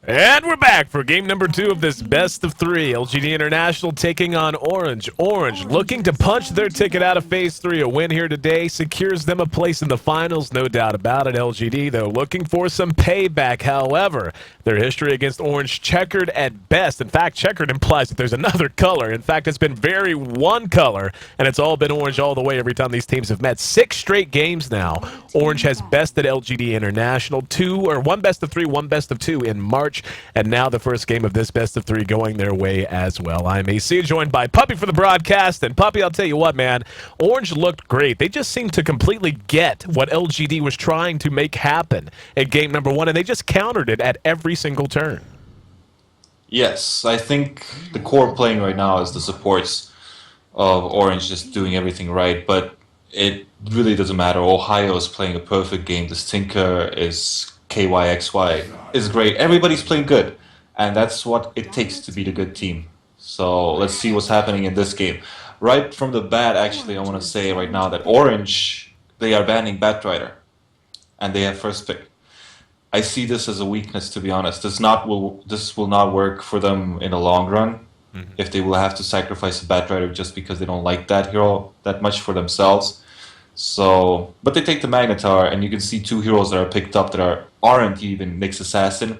And we're back for game number 2 of this best of 3. LGD International taking on Orange. Orange looking to punch their ticket out of Phase 3. A win here today secures them a place in the finals, no doubt about it. LGD, though, looking for some payback. However, their history against Orange checkered at best. In fact, checkered implies that there's another color. In fact, it's been very one color, and it's all been Orange all the way every time these teams have met. 6 straight games now. Orange has bested LGD International. 1 best of 3, 1 best of 2 in March. And now the first game of this best of 3 going their way as well. I'm AC, joined by Puppy for the broadcast. And Puppy, I'll tell you what, man, Orange looked great. They just seemed to completely get what LGD was trying to make happen at game number 1, and they just countered it at every single turn. Yes, I think the core playing right now is the supports of Orange just doing everything right, but it really doesn't matter. Ohio is playing a perfect game. The Stinker is KYXY is great. Everybody's playing good, and that's what it takes to beat a good team. So let's see what's happening in this game. Right from the bat, actually, I want to say right now that Orange, they are banning Batrider, and they have first pick. I see this as a weakness, to be honest. This will not work for them in the long run. If they will have to sacrifice a Batrider just because they don't like that hero that much for themselves. So, but they take the Magnetar, and you can see 2 heroes that are picked up that aren't even Nyx Assassin,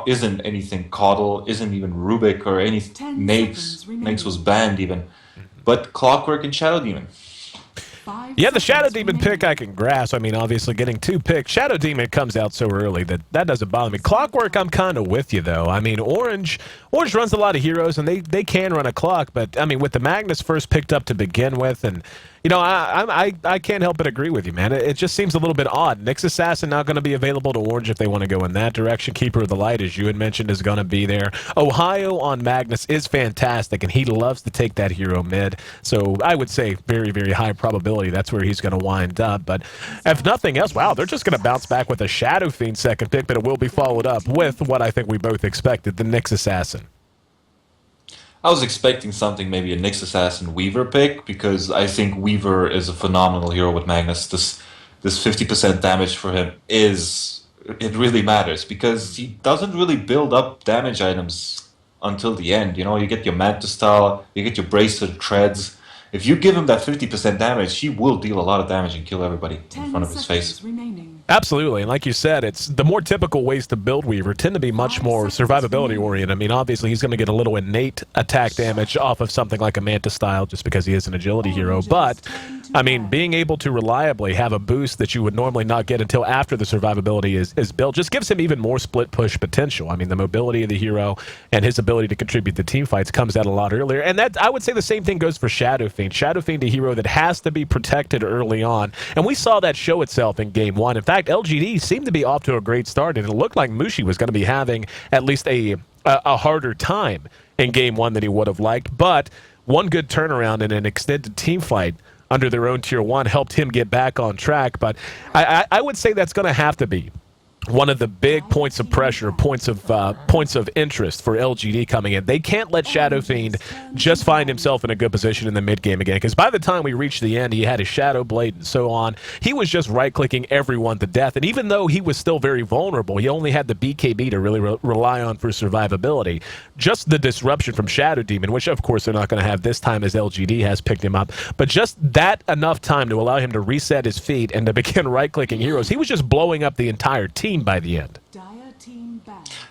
isn't anything Coddle, isn't even Rubik or any Nyx. Nyx was banned even, but Clockwork and Shadow Demon. Yeah, the Shadow Demon pick I can grasp. I mean, obviously getting 2 picks. Shadow Demon comes out so early that doesn't bother me. Clockwork, I'm kind of with you, though. I mean, Orange runs a lot of heroes, and they can run a clock. But, I mean, with the Magnus first picked up to begin with, and, you know, I can't help but agree with you, man. It just seems a little bit odd. Nyx Assassin not going to be available to Orange if they want to go in that direction. Keeper of the Light, as you had mentioned, is going to be there. Ohio on Magnus is fantastic, and he loves to take that hero mid. So I would say very, very high probability that's where he's going to wind up. But if nothing else, wow, they're just going to bounce back with a Shadow Fiend second pick, but it will be followed up with what I think we both expected, the Nyx Assassin. I was expecting something, maybe a Nyx Assassin Weaver pick, because I think Weaver is a phenomenal hero with Magnus. This 50% damage for him it really matters, because he doesn't really build up damage items until the end. You know, you get your Mantis Style, you get your Bracelet Treads. If you give him that 50% damage, he will deal a lot of damage and kill everybody in front of his face. Absolutely, and like you said, it's the more typical ways to build Weaver tend to be much more survivability oriented. I mean, obviously he's going to get a little innate attack damage off of something like a Mantis Style just because he is an agility hero, but I mean, being able to reliably have a boost that you would normally not get until after the survivability is built just gives him even more split push potential. I mean, the mobility of the hero and his ability to contribute to team fights comes out a lot earlier, and that I would say the same thing goes for Shadow Fiend. Shadow Fiend, a hero that has to be protected early on, and we saw that show itself in Game 1. In fact, LGD seemed to be off to a great start, and it looked like Mushi was going to be having at least a harder time in Game 1 than he would have liked, but one good turnaround in an extended team fight under their own Tier 1 helped him get back on track. But I would say that's going to have to be one of the big points of pressure, points of interest for LGD coming in. They can't let Shadow Fiend just find himself in a good position in the mid game again, because by the time we reached the end, he had his Shadow Blade and so on. He was just right-clicking everyone to death, and even though he was still very vulnerable, he only had the BKB to really rely on for survivability. Just the disruption from Shadow Demon, which of course they're not going to have this time as LGD has picked him up, but just that enough time to allow him to reset his feet and to begin right-clicking heroes. He was just blowing up the entire team by the end.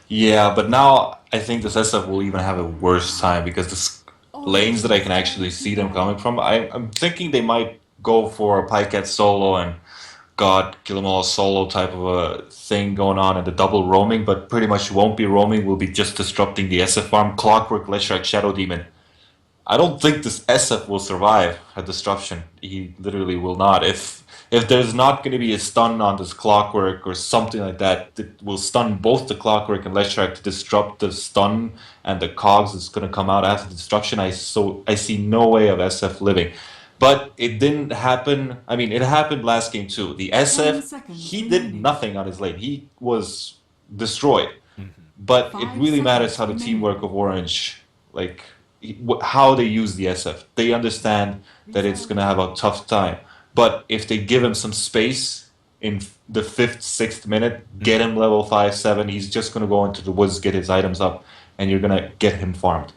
Yeah, but now I think this SF will even have a worse time, because the lanes that I can actually see them coming from, I'm thinking they might go for a Pycat solo and God kill them all solo type of a thing going on, and the double roaming, but pretty much won't be roaming, will be just disrupting the SF farm. Clockwork, Leshrac, Shadow Demon. I don't think this SF will survive a disruption. He literally will not. If there's not going to be a stun on this Clockwork or something like that, that will stun both the Clockwork and Leshrac to disrupt the stun and the cogs that's going to come out after the destruction, I see no way of SF living. But it didn't happen. I mean, it happened last game too. The SF, he did nothing on his lane. He was destroyed. But it really matters how the teamwork of Orange, like how they use the SF. They understand that it's going to have a tough time. But if they give him some space, in the 5th, 6th minute, get him level 5, 7. He's just going to go into the woods, get his items up, and you're going to get him farmed.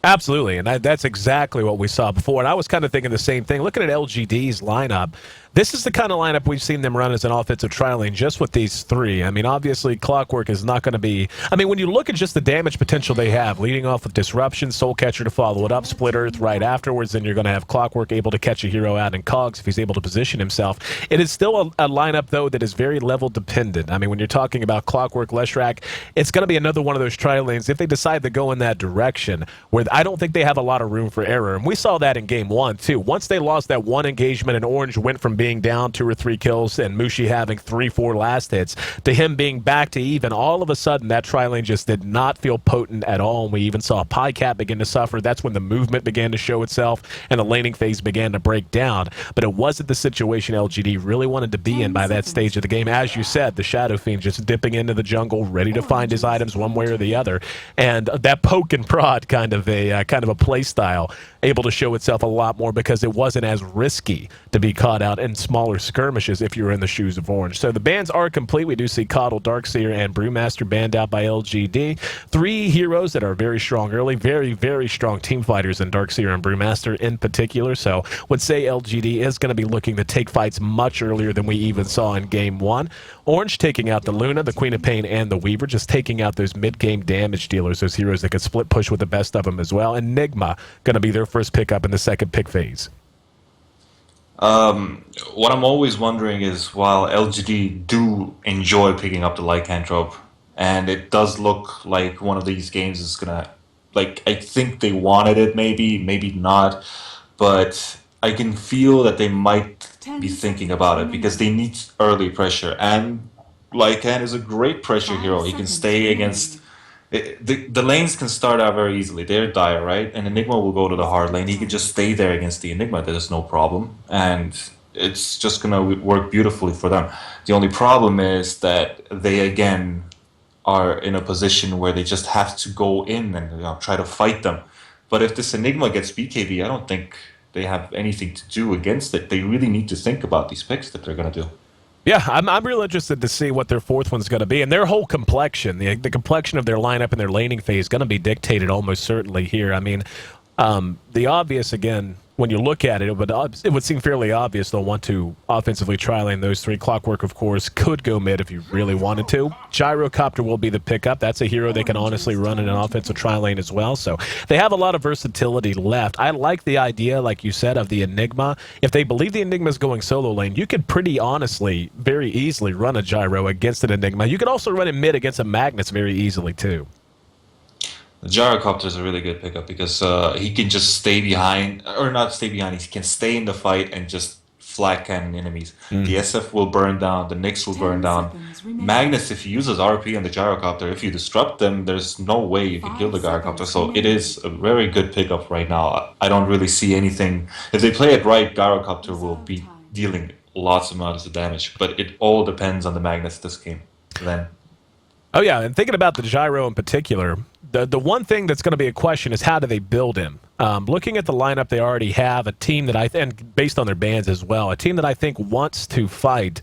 Absolutely, and that's exactly what we saw before. And I was kind of thinking the same thing. Looking at LGD's lineup, this is the kind of lineup we've seen them run as an offensive trial lane just with these three. I mean, obviously, Clockwork is not going to be... I mean, when you look at just the damage potential they have, leading off with Disruption, Soul Catcher to follow it up, Split Earth right afterwards, then you're going to have Clockwork able to catch a hero out in Cogs if he's able to position himself. It is still a lineup, though, that is very level dependent. I mean, when you're talking about Clockwork, Leshrac, it's going to be another one of those trial lanes if they decide to go in that direction, where I don't think they have a lot of room for error. And we saw that in Game 1, too. Once they lost that one engagement and Orange went from being down 2 or 3 kills and Mushi having 3, 4 last hits to him being back to even, all of a sudden that tri lane just did not feel potent at all. And we even saw PyCat begin to suffer. That's when the movement began to show itself and the laning phase began to break down. But it wasn't the situation LGD really wanted to be in by that stage of the game. As you said, the Shadow Fiend just dipping into the jungle, ready to find his items one way or the other. And that poke and prod kind of a play style able to show itself a lot more because it wasn't as risky to be caught out in smaller skirmishes if you're in the shoes of Orange. So the bans are complete. We do see Coddle, Darkseer, and Brewmaster banned out by LGD. 3 heroes that are very strong early, very, very strong team fighters in Darkseer and Brewmaster in particular. So would say LGD is going to be looking to take fights much earlier than we even saw in Game 1. Orange taking out the Luna, the Queen of Pain, and the Weaver, just taking out those mid-game damage dealers, those heroes that could split push with the best of them as well. Enigma going to be their first pickup in the second pick phase. What I'm always wondering is, while LGD do enjoy picking up the Lycanthrope, and it does look like one of these games is gonna, like, I think they wanted it, maybe not, but I can feel that they might be thinking about it because they need early pressure, and Lycan is a great pressure hero. He can stay against... The lanes can start out very easily. They're dire, right? And Enigma will go to the hard lane. He can just stay there against the Enigma. There's no problem. And it's just going to work beautifully for them. The only problem is that they, again, are in a position where they just have to go in and try to fight them. But if this Enigma gets BKB, I don't think they have anything to do against it. They really need to think about these picks that they're going to do. Yeah, I'm real interested to see what their fourth one's going to be. And their whole complexion, the complexion of their lineup and their laning phase is going to be dictated almost certainly here. I mean, the obvious, again, when you look at it, it would seem fairly obvious they'll want to offensively tri-lane those 3. Clockwork, of course, could go mid if you really wanted to. Gyrocopter will be the pickup. That's a hero they can honestly run in an offensive tri-lane as well. So they have a lot of versatility left. I like the idea, like you said, of the Enigma. If they believe the Enigma is going solo lane, you could pretty honestly, very easily run a Gyro against an Enigma. You could also run it mid against a Magnus very easily, too. The Gyrocopter is a really good pickup because he can just stay behind, or not stay behind, he can stay in the fight and just flat cannon enemies. The SF will burn down, the Nyx will burn down. Magnus, if he uses RP on the Gyrocopter, if you disrupt them, there's no way you can kill the Gyrocopter. So it is a very good pickup right now. I don't really see anything. If they play it right, Gyrocopter will be dealing lots of amounts of damage, but it all depends on the Magnus this game then. Oh, yeah, and thinking about the Gyro in particular, the one thing that's going to be a question is how do they build him? Looking at the lineup they already have, a team that and based on their bans as well, a team that I think wants to fight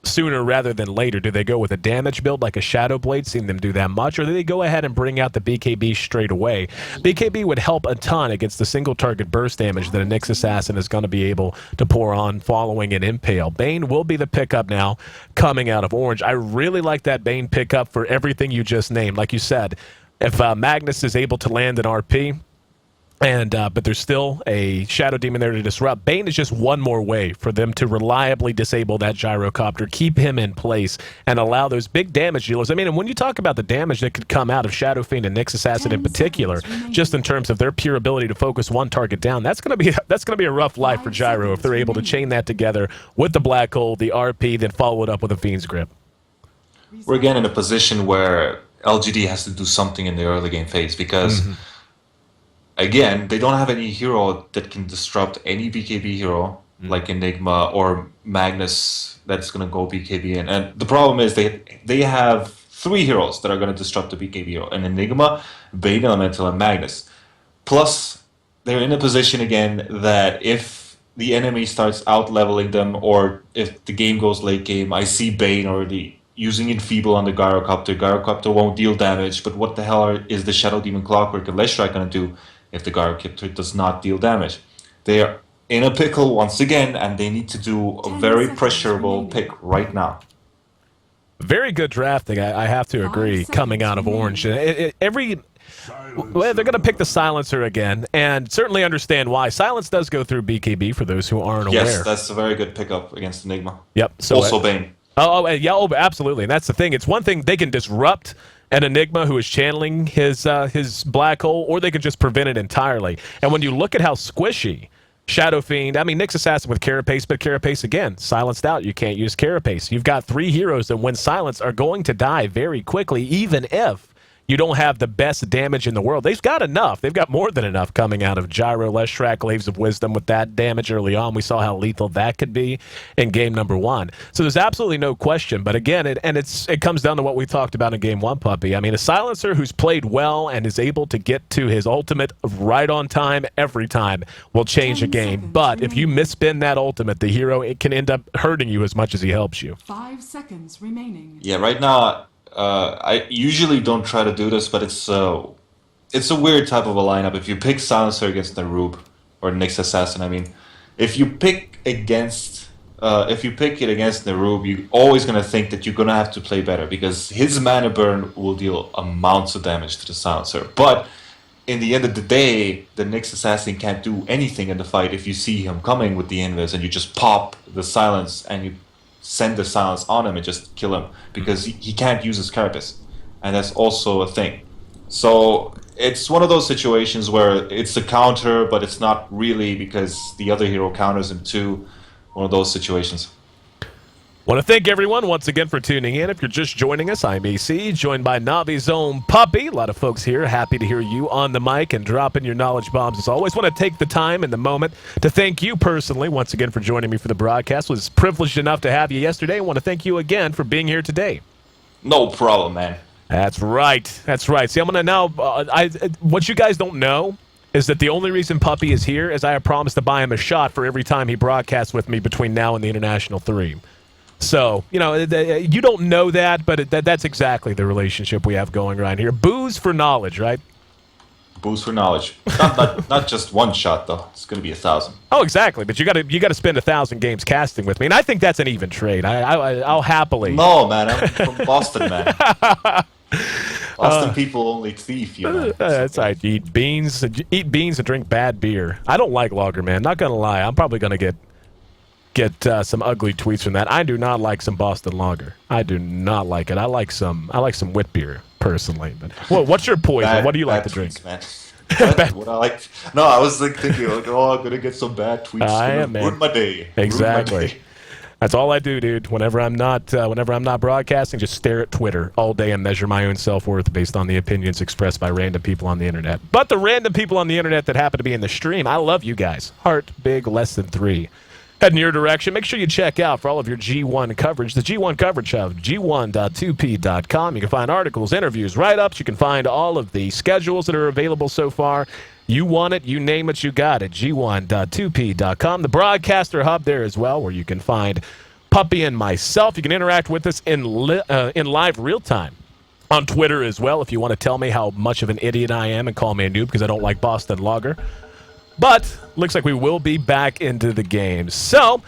sooner rather than later. Do they go with a damage build like a Shadow Blade, seeing them do that much, or do they go ahead and bring out the BKB straight away? BKB would help a ton against the single target burst damage that a Nyx Assassin is going to be able to pour on following an Impale. Bane will be the pickup now coming out of Orange. I really like that Bane pickup for everything you just named. Like you said, if Magnus is able to land an RP, but there's still a Shadow Demon there to disrupt, Bane is just one more way for them to reliably disable that Gyrocopter, keep him in place, and allow those big damage dealers. I mean, and when you talk about the damage that could come out of Shadow Fiend and Nyx Assassin in particular, just in terms of their pure ability to focus one target down, that's gonna be a rough life for Gyro if they're able to chain that together with the Black Hole, the RP, then follow it up with a Fiend's Grip. We're again in a position where LGD has to do something in the early game phase because again, they don't have any hero that can disrupt any BKB hero like Enigma or Magnus that's going to go BKB in. And the problem is they have 3 heroes that are going to disrupt the BKB hero: an Enigma, Bane Elemental, and Magnus. Plus, they're in a position again that if the enemy starts out leveling them, or if the game goes late game, I see Bane already using Enfeeble on the Gyrocopter. Gyrocopter won't deal damage, but what the hell is the Shadow Demon Clockwork and Leshrac going to do if the Gyrocopter does not deal damage? They are in a pickle once again, and they need to do a very pressurable pick right now. Very good drafting, I have to agree, coming out of Orange. Well, they're going to pick the Silencer again, and certainly understand why. Silence does go through BKB for those who aren't aware. Yes, that's a very good pickup against Enigma. Yep. So also Bane. Yeah, absolutely. And that's the thing. It's one thing they can disrupt an Enigma who is channeling his black hole, or they can just prevent it entirely. And when you look at how squishy Shadow Fiend, I mean, Nyx Assassin with Carapace, but Carapace, again, silenced out. You can't use Carapace. You've got 3 heroes that, when silenced, are going to die very quickly, even if you don't have the best damage in the world. They've got enough. They've got more than enough coming out of Gyro, Leshrac, Glaives of Wisdom with that damage early on. We saw how lethal that could be in game number 1. So there's absolutely no question. But again, it comes down to what we talked about in game 1, Puppy. I mean, a Silencer who's played well and is able to get to his ultimate right on time every time will change a game. But if you misspin that ultimate, the hero, it can end up hurting you as much as he helps you. 5 seconds remaining. Yeah, right now, I usually don't try to do this, but it's a weird type of a lineup. If you pick Silencer against Narub, or Nyx Assassin, I mean, if you pick it against Narub, you're always gonna think that you're gonna have to play better, because his mana burn will deal amounts of damage to the Silencer. But in the end of the day, the Nyx Assassin can't do anything in the fight if you see him coming with the invis and you just pop the silence and you send the silence on him and just kill him, because he can't use his Carapace, and that's also a thing. So it's one of those situations where it's a counter, but it's not really, because the other hero counters him too. One of those situations. Want to thank everyone once again for tuning in. If you're just joining us, I'm AC, joined by Navi's own Puppy. A lot of folks here. Happy to hear you on the mic and dropping your knowledge bombs as always. Want to take the time and the moment to thank you personally once again for joining me for the broadcast. Was privileged enough to have you yesterday. I want to thank you again for being here today. No problem, man. That's right. That's right. See, I'm going to now... what you guys don't know is that the only reason Puppy is here is I have promised to buy him a shot for every time he broadcasts with me between now and the International 3. So, you know, you don't know that, but that's exactly the relationship we have going right here. Booze for knowledge, right? Booze for knowledge. Not just one shot, though. It's going to be 1,000. Oh, exactly. But you got to spend 1,000 games casting with me, and I think that's an even trade. I'll happily. No, man. I'm from Boston, man. Boston people only thief, you know. That's right. Eat beans and drink bad beer. I don't like lager, man. Not gonna lie. I'm probably gonna get some ugly tweets from that. I do not like some Boston lager. I do not like it. I like some wit beer personally. But what's your poison? What do you like to drink? Tweets, man. What I like? No, I was thinking I'm gonna get some bad tweets. Ruin my day. Exactly. Ruin my day. That's all I do, dude. Whenever I'm not broadcasting, just stare at Twitter all day and measure my own self-worth based on the opinions expressed by random people on the internet. But the random people on the internet that happen to be in the stream, I love you guys. Heart big, less than 3. Heading your direction. Make sure you check out for all of your G1 coverage, the G1 coverage of G1.2p.com. You can find articles, interviews, write-ups. You can find all of the schedules that are available so far. You want it, you name it, you got it. G1.2p.com. The broadcaster hub there as well, where you can find Puppy and myself. You can interact with us in live real time on Twitter as well if you want to tell me how much of an idiot I am and call me a noob because I don't like Boston Lager. But looks like we will be back into the game. So,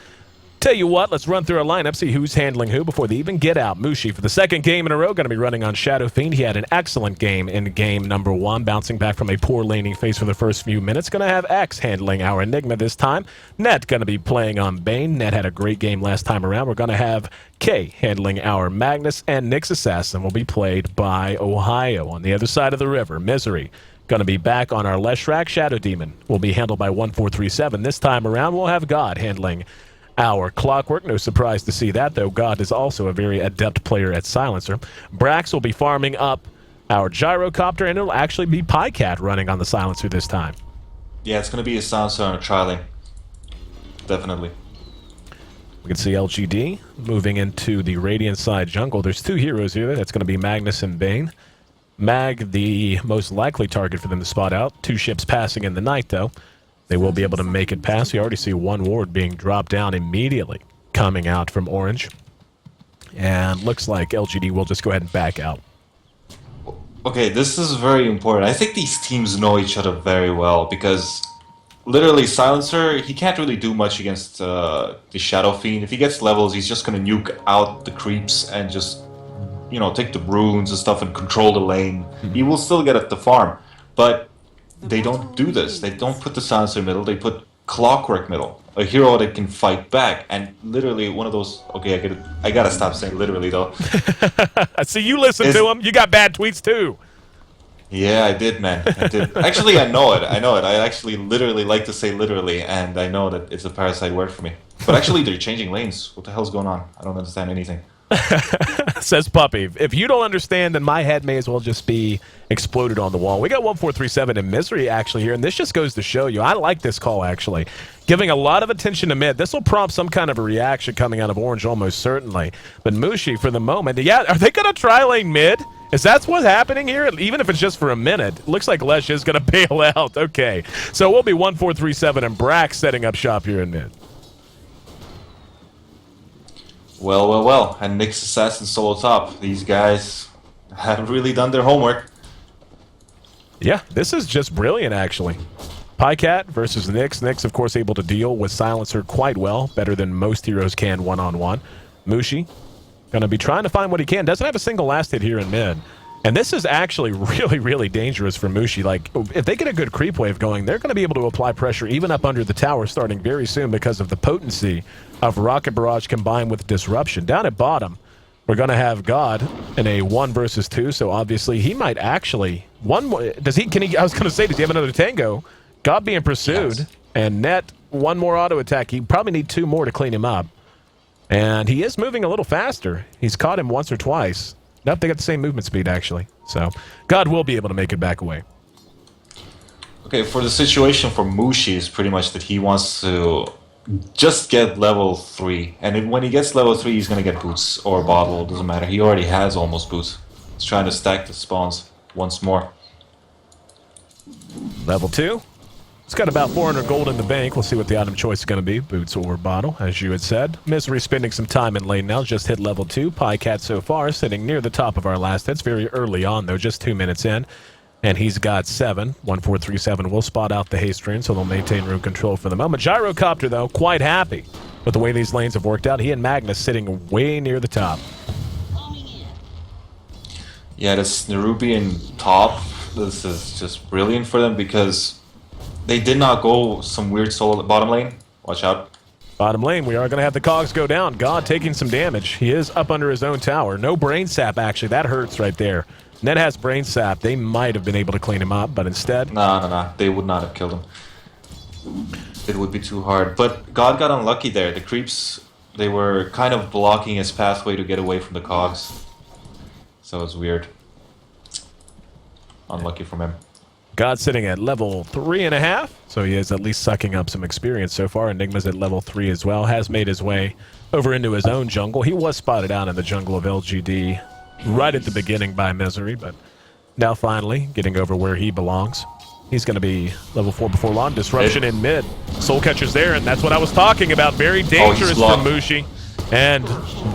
tell you what, let's run through our lineup, see who's handling who before they even get out. Mushi, for the second game in a row, going to be running on Shadow Fiend. He had an excellent game in game number 1, bouncing back from a poor laning phase for the first few minutes. Going to have X handling our Enigma this time. Net going to be playing on Bane. Net had a great game last time around. We're going to have K handling our Magnus, and Nyx Assassin will be played by Ohio. On the other side of the river, Misery going to be back on our Leshrac. Shadow Demon will be handled by 1437. This time around, we'll have God handling our Clockwork. No surprise to see that, though. God is also a very adept player at Silencer. Brax will be farming up our Gyrocopter, and it'll actually be Pycat running on the Silencer this time. Yeah, it's going to be a Silencer on a trialing. Definitely. We can see LGD moving into the Radiant side jungle. There's 2 heroes here. That's going to be Magnus and Bane. Mag, the most likely target for them to spot out. 2 ships passing in the night, though. They will be able to make it past. You already see one ward being dropped down immediately coming out from Orange. And looks like LGD will just go ahead and back out. Okay, this is very important. I think these teams know each other very well because literally Silencer, he can't really do much against the Shadow Fiend. If he gets levels, he's just gonna nuke out the creeps and just, you know, take the runes and stuff and control the lane. He will still get at the farm, but they don't do this. They don't put the Silencer middle, they put Clockwork middle. A hero that can fight back, and literally one of those... Okay, I gotta stop saying literally, though. I see you listen to him. You got bad tweets, too. Yeah, I did, man. I did. Actually, I know it. I actually literally like to say literally, and I know that it's a parasite word for me. But actually, they're changing lanes. What the hell's going on? I don't understand anything. Says Puppy. If you don't understand, then my head may as well just be exploded on the wall. We got 1437 in Misery, actually, here, and this just goes to show you. I like this call, actually. Giving a lot of attention to mid. This will prompt some kind of a reaction coming out of Orange, almost certainly. But Mushi, for the moment, yeah, are they going to try lane mid? Is that what's happening here? Even if it's just for a minute. It looks like Lesh is going to bail out. Okay. So we'll be 1437 and Brax setting up shop here in mid. Well, well, well. And Nyx Assassin solo top. These guys haven't really done their homework. Yeah, this is just brilliant, actually. Pycat versus Nyx. Nyx, of course, able to deal with Silencer quite well. Better than most heroes can one-on-one. Mushi going to be trying to find what he can. Doesn't have a single last hit here in mid. And this is actually really, really dangerous for Mushi. Like, if they get a good creep wave going, they're going to be able to apply pressure even up under the tower starting very soon because of the potency of Rocket Barrage combined with Disruption. Down at bottom, we're going to have God in a 1 versus 2, so obviously he might actually... Does he? Can he? I was going to say, does he have another Tango? God being pursued, yes. And Net, one more auto attack. He probably need 2 more to clean him up. And he is moving a little faster. He's caught him once or twice. Nope, they got the same movement speed, actually. So, God will be able to make it back away. Okay, for the situation for Mushi is pretty much that he wants to just get level 3. And when he gets level 3, he's going to get boots or bottle. It doesn't matter. He already has almost boots. He's trying to stack the spawns once more. Level 2. It's got about 400 gold in the bank. We'll see what the item choice is going to be. Boots or bottle, as you had said. Misery spending some time in lane now. Just hit level 2. Pycat so far sitting near the top of our last hits. Very early on, though. Just 2 minutes in. And he's got 7. 1437 will spot out the haste rune, so they'll maintain rune control for the moment. Gyrocopter, though, quite happy with the way these lanes have worked out. He and Magnus sitting way near the top. Yeah, this Nerubian top, this is just brilliant for them because they did not go some weird solo bottom lane. Watch out. Bottom lane, we are going to have the cogs go down. God taking some damage. He is up under his own tower. No brain sap, actually. That hurts right there. Ned has brain sap. They might have been able to clean him up, but instead... No. They would not have killed him. It would be too hard. But God got unlucky there. The creeps, they were kind of blocking his pathway to get away from the cogs. So it's weird. Unlucky from him. God sitting at level 3.5, so he is at least sucking up some experience so far. Enigma's at level 3 as well, has made his way over into his own jungle. He was spotted out in the jungle of LGD right at the beginning by Misery, but now finally getting over where he belongs. He's going to be level 4 before long. Disruption in mid. Soul Catcher's there, and that's what I was talking about. Very dangerous for Mushi, and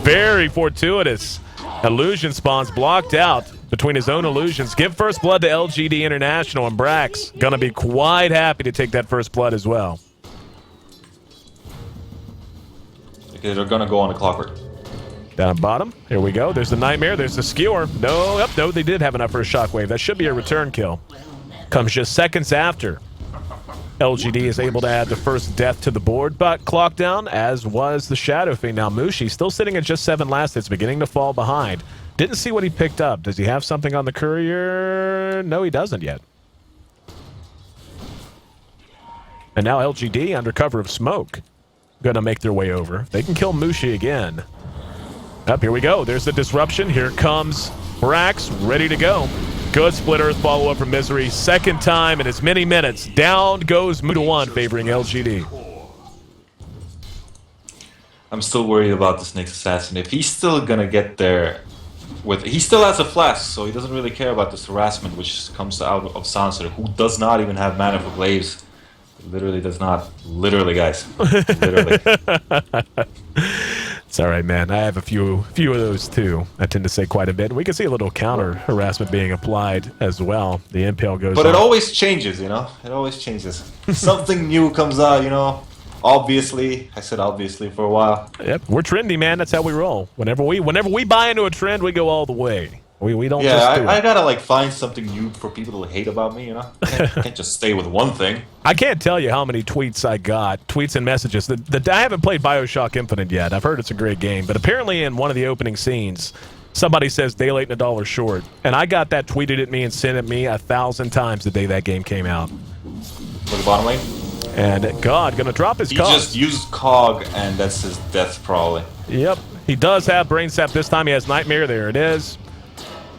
very fortuitous. Illusion spawns blocked out between his own illusions. Give first blood to LGD International, and Brax gonna be quite happy to take that first blood as well. Okay, they're gonna go on the Clockwork. Down bottom, here we go. There's the Nightmare, there's the Skewer. No, they did have enough for a Shockwave. That should be a return kill. Comes just seconds after LGD is able to add the first death to the board, but clock down, as was the Shadow Fiend. Now Mushi still sitting at just 7 last hits, beginning to fall behind. Didn't see what he picked up. Does he have something on the courier? No, he doesn't yet. And now LGD, under cover of smoke, gonna make their way over. They can kill Mushi again. Up, here we go. There's the disruption. Here comes Brax, ready to go. Good split earth follow-up from Misery. Second time in as many minutes. Down goes Muda 1, favoring LGD. I'm still worried about this Nyx Assassin. If he's still gonna get there with... He still has a flask, so he doesn't really care about this harassment which comes out of Silencer, who does not even have mana for glaives. Literally does not. Literally, guys. Literally. It's all right, man. I have a few of those too. I tend to say quite a bit. We can see a little counter harassment being applied as well. The impale goes But on. it always changes, you know? It always changes. Something new comes out, you know? Obviously. I said obviously for a while. Yep, we're trendy, man. That's how we roll. Whenever we buy into a trend, we go all the way. We don't just do it. I gotta like find something new for people to hate about me, you know? I can't just stay with one thing. I can't tell you how many tweets I got, tweets and messages. I haven't played BioShock Infinite yet. I've heard it's a great game, but apparently in one of the opening scenes, somebody says day late and $1 short, and I got that tweeted at me and sent at me 1,000 times the day that game came out. For the bottom lane? And God, gonna drop his He cog. just used Cog, and that's his death, probably. Yep, he does have Brain Sap this time. He has Nightmare. There it is.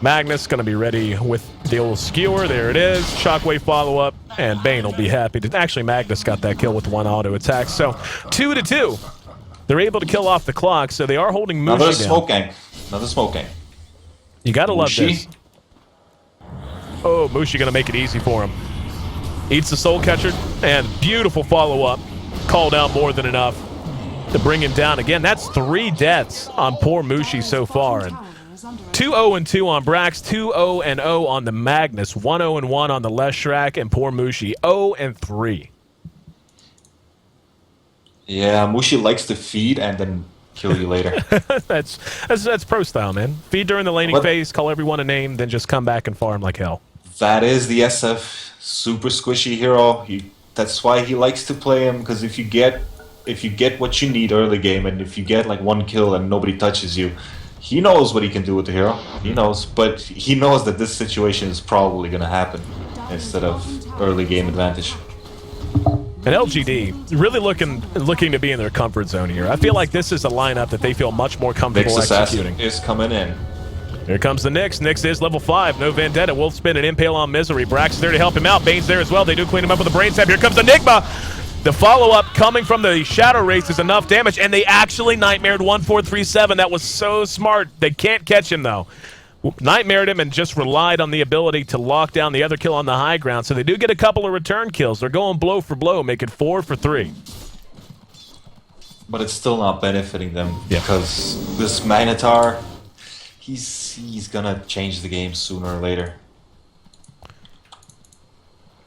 Magnus going to be ready with the old skewer. There it is. Shockwave follow-up, and Bane will be happy. Actually, Magnus got that kill with one auto attack. So, 2-2. They're able to kill off the clock, so they are holding Mushi Another down. smoke gang. Another smoke gang. You got to love Mushi? this. Oh, Mushi going to make it easy for him. Eats the Soul Catcher, and beautiful follow-up. Called out more than enough to bring him down. Again, that's 3 deaths on poor Mushi so far. And 2-0-2 on Brax, 2-0-0 on the Magnus, 1-0-1 on the Leshrac, and poor Mushi, 0-3. Yeah, Mushi likes to feed and then kill you later. That's pro style, man. Feed during the laning phase, call everyone a name, then just come back and farm like hell. That is the SF super squishy hero. That's why he likes to play him, because if you get what you need early game, and if you get like 1 kill and nobody touches you, he knows what he can do with the hero. He knows, but he knows that this situation is probably going to happen instead of early game advantage. And LGD really looking to be in their comfort zone here. I feel like this is a lineup that they feel much more comfortable Nyx executing. Assassin is coming in. Here comes the Nyx. Nyx is level 5. No Vendetta. Will spin an Impale on Misery. Brax is there to help him out. Bane's there as well. They do clean him up with a Brain Sap. Here comes Enigma. The follow-up coming from the Shadow Race is enough damage, and they actually Nightmared 1437. That was so smart. They can't catch him, though. Nightmared him and just relied on the ability to lock down the other kill on the high ground, so they do get a couple of return kills. They're going blow for blow, make it 4 for 3. But it's still not benefiting them, because this Magnetar, he's gonna change the game sooner or later.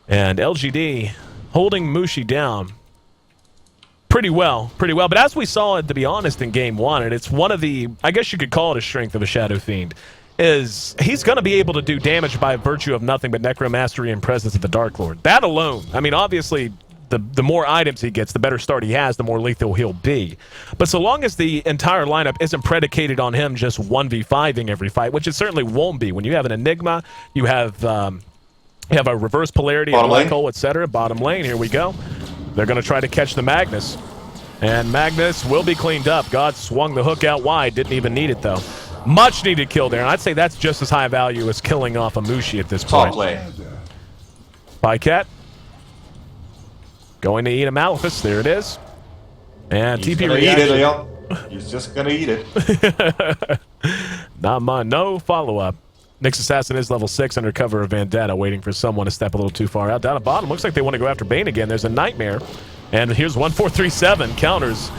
And LGD holding Mushi down pretty well. But as we saw, to be honest, in Game 1, and it's one of the, I guess you could call it a strength of a Shadow Fiend, is he's going to be able to do damage by virtue of nothing but Necromastery and Presence of the Dark Lord. That alone, I mean, obviously, the more items he gets, the better start he has, the more lethal he'll be. But so long as the entire lineup isn't predicated on him just 1v5ing every fight, which it certainly won't be. When you have an Enigma, you have a reverse polarity, a black hole, etc. Bottom lane, here we go. They're going to try to catch the Magnus. And Magnus will be cleaned up. God swung the hook out wide. Didn't even need it, though. Much needed kill there. And I'd say that's just as high value as killing off a Mushi at this point. Top lane. Bycat. Going to eat a Malefice. There it is. And He's TP gonna reaction. eat it, Leo. He's just gonna eat it. No follow-up. Nyx Assassin is level 6 under cover of Vendetta, waiting for someone to step a little too far out. Down at bottom, looks like they want to go after Bane again. There's a Nightmare. And here's 1437 counters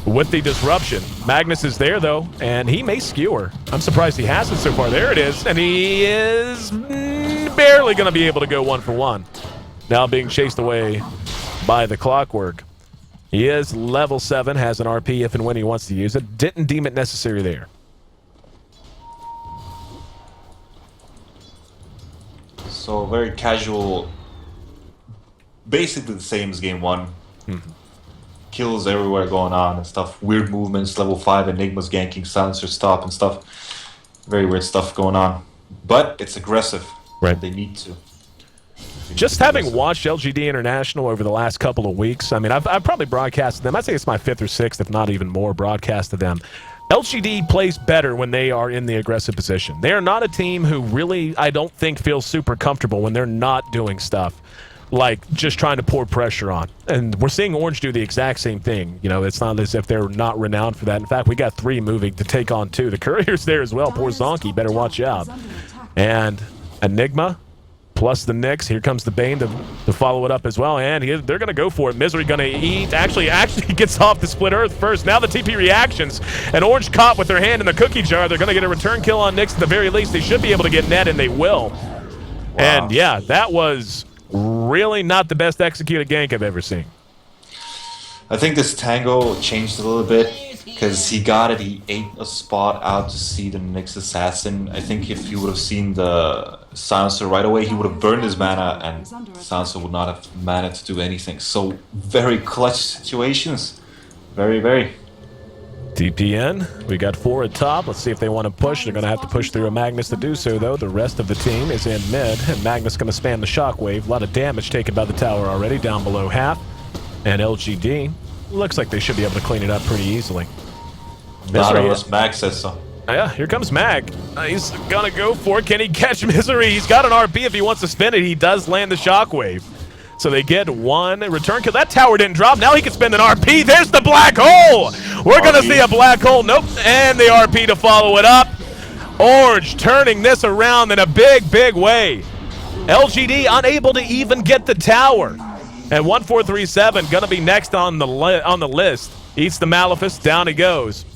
with the disruption. Magnus is there, though, and he may skewer. I'm surprised he hasn't so far. There it is, and he is barely going to be able to go 1 for 1. Now being chased away by the Clockwork. He is level 7, has an RP if and when he wants to use it. Didn't deem it necessary there. So very casual, basically the same as Game 1. Kills everywhere going on and stuff. Weird movements, level 5 Enigmas ganking, silencer stop and stuff. Very weird stuff going on. But it's aggressive. Right. They need to. Just having watched LGD International over the last couple of weeks, I mean, I've probably broadcasted them. I'd say it's my 5th or 6th, if not even more, broadcast of them. LGD plays better when they are in the aggressive position. They are not a team who really, I don't think, feels super comfortable when they're not doing stuff like just trying to pour pressure on. And we're seeing Orange do the exact same thing. You know, it's not as if they're not renowned for that. In fact, we got 3 moving to take on 2. The Courier's there as well. Poor Zonky, better watch out. And Enigma plus the Nyx. Here comes the Bane to follow it up as well, and they're going to go for it. Misery going to eat. Actually gets off the Split Earth first. Now the TP reactions. And Orange caught with their hand in the cookie jar. They're going to get a return kill on Nyx at the very least. They should be able to get net, and they will. Wow. And yeah, that was really not the best executed gank I've ever seen. I think this Tango changed a little bit because he got it. He ate a spot out to see the Nyx assassin. I think if he would have seen the Silencer right away, he would have burned his mana, and Silencer would not have mana to do anything. So very clutch situations. Very, very. DPN, we got 4 at top. Let's see if they want to push. They're going to have to push through a Magnus to do so, though. The rest of the team is in mid, and Magnus going to spam the shockwave. A lot of damage taken by the tower already, down below half. And LGD, looks like they should be able to clean it up pretty easily. Not unless Mag says so. Yeah, here comes Mag. He's going to go for it. Can he catch Misery? He's got an RP if he wants to spin it. He does land the shockwave. So they get 1 return kill. That tower didn't drop. Now he can spend an RP. There's the black hole. We're going to see a black hole. Nope. And the RP to follow it up. Orange turning this around in a big, big way. LGD unable to even get the tower. And 1437 going to be next on the list. Eats the Malefice. Down he goes.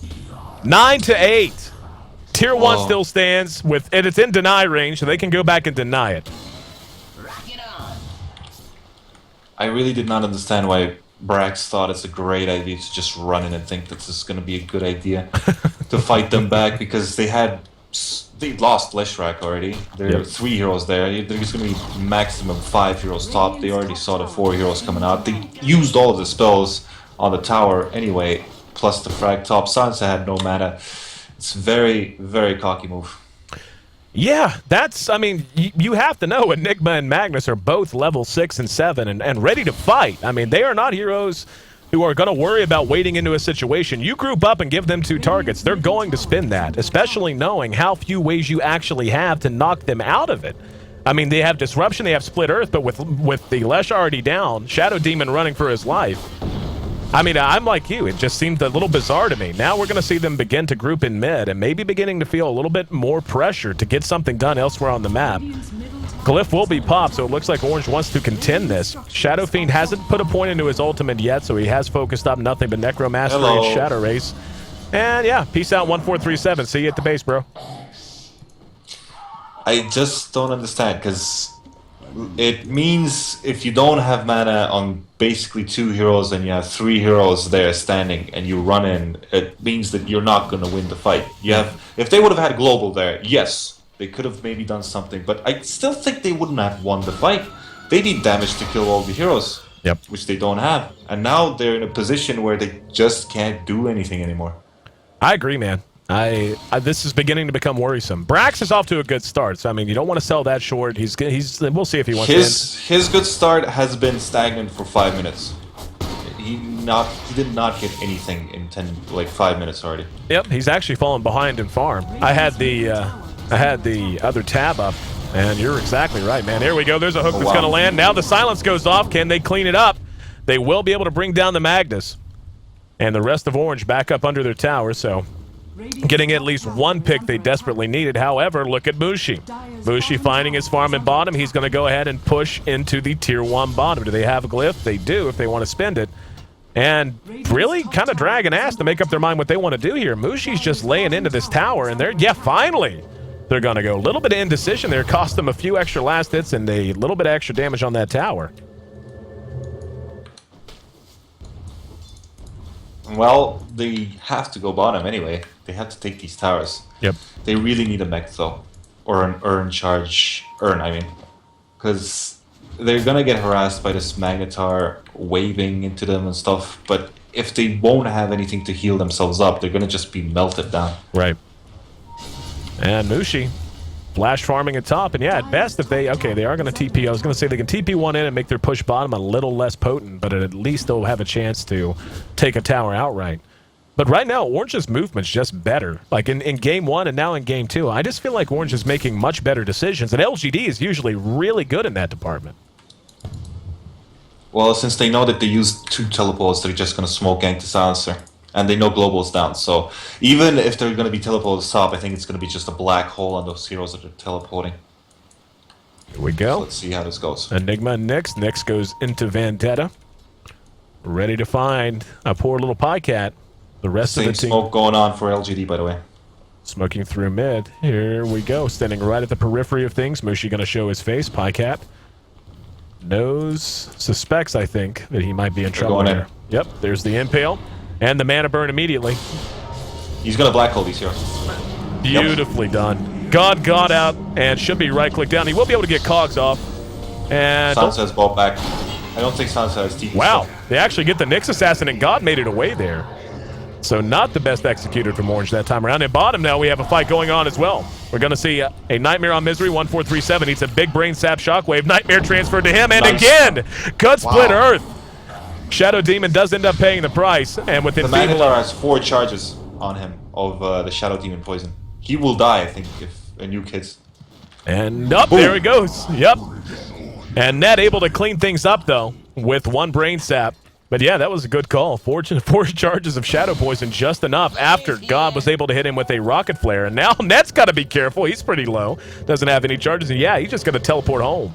9 to 8. Tier 1 still stands with, and it's in deny range, so they can go back and deny it. I really did not understand why Brax thought it's a great idea to just run in and think that this is going to be a good idea to fight them back, because they lost Leshrac already. There are 3 heroes there. There's going to be maximum 5 heroes top. They already saw the 4 heroes coming out. They used all of the spells on the tower anyway, plus the frag top. Sansa had no mana. It's very, very cocky move. Yeah, that's, I mean, you have to know Enigma and Magnus are both level 6 and 7 and ready to fight. I mean, they are not heroes who are going to worry about wading into a situation. You group up and give them 2 targets. They're going to spin that, especially knowing how few ways you actually have to knock them out of it. I mean, they have Disruption, they have Split Earth, but with the Lesh already down, Shadow Demon running for his life. I mean, I'm like you. It just seemed a little bizarre to me. Now we're going to see them begin to group in mid and maybe beginning to feel a little bit more pressure to get something done elsewhere on the map. Glyph will be popped, so it looks like Orange wants to contend this. Shadow Fiend hasn't put a point into his ultimate yet, so he has focused up nothing but Necromastery and Shadow Race. And yeah, peace out 1437. See you at the base, bro. I just don't understand, because it means if you don't have mana on basically 2 heroes and you have 3 heroes there standing and you run in, it means that you're not going to win the fight. If they would have had Global there, yes, they could have maybe done something, but I still think they wouldn't have won the fight. They need damage to kill all the heroes, which they don't have. And now they're in a position where they just can't do anything anymore. I agree, man. This is beginning to become worrisome. Brax is off to a good start, so I mean, you don't want to sell that short. We'll see if he wants to. His good start has been stagnant for 5 minutes. He did not get anything in 5 minutes already. Yep, he's actually fallen behind in farm. I had the other tab up, and you're exactly right, man. Here we go. There's a hook that's going to land. Now the silence goes off. Can they clean it up? They will be able to bring down the Magnus, and the rest of Orange back up under their tower. So. Getting at least 1 pick they desperately needed. However, look at Mushi. Mushi finding his farm in bottom. He's going to go ahead and push into the tier 1 bottom. Do they have a glyph? They do if they want to spend it. And really kind of dragging ass to make up their mind what they want to do here. Mushi's just laying into this tower, and finally, they're going to go. A little bit of indecision there. Cost them a few extra last hits and a little bit of extra damage on that tower. Well, they have to go bottom anyway. They have to take these towers. Yep. They really need a mech though, or an urn, I mean, because they're gonna get harassed by this Magnetar waving into them and stuff. But if they won't have anything to heal themselves up, they're gonna just be melted down. Right. And Mushi, flash farming at top, and yeah, at best if they are gonna TP. I was gonna say they can TP 1 in and make their push bottom a little less potent, but at least they'll have a chance to take a tower outright. But right now, Orange's movement's just better. Like in Game 1 and now in Game 2, I just feel like Orange is making much better decisions, and LGD is usually really good in that department. Well, since they know that they use 2 teleports, they're just going to smoke gank the Silencer. And they know Global's down, so even if they're going to be teleported top, I think it's going to be just a black hole on those heroes that are teleporting. Here we So go. let's see how this goes. Enigma Nyx. Nyx goes into Vendetta. Ready to find a poor little Pycat. The rest of Same the team smoke going on for LGD, by the way. smoking through mid. Here we go. Standing right at the periphery of things. Mushi going to show his face. Pycat suspects, I think, that he might be in trouble going in. here. Yep, there's the impale. And the mana burn immediately. He's gonna black hole these heroes. Beautifully done. God got out and should be right-click down. He will be able to get cogs off. And Sansa's ball back. I don't think Sansa has TP. wow, they actually get the Nyx Assassin, and God made it away there. So not the best executed from Orange that time around. And bottom now, we have a fight going on as well. We're going to see a Nightmare on Misery, 1437. Needs a big brain sap shockwave. Nightmare transferred to him, and again, gut split Earth. Shadow Demon does end up paying the price, and with The Enfeeble... Magnetar has 4 charges on him of the Shadow Demon poison. He will die, I think, if a nuke hits. And up, there he goes. Yep. And Ned able to clean things up, though, with 1 brain sap. But yeah, that was a good call. 4 charges of Shadow Poison, just enough after God was able to hit him with a Rocket Flare. And now Ned's got to be careful. He's pretty low. Doesn't have any charges. And yeah, he's just going to teleport home.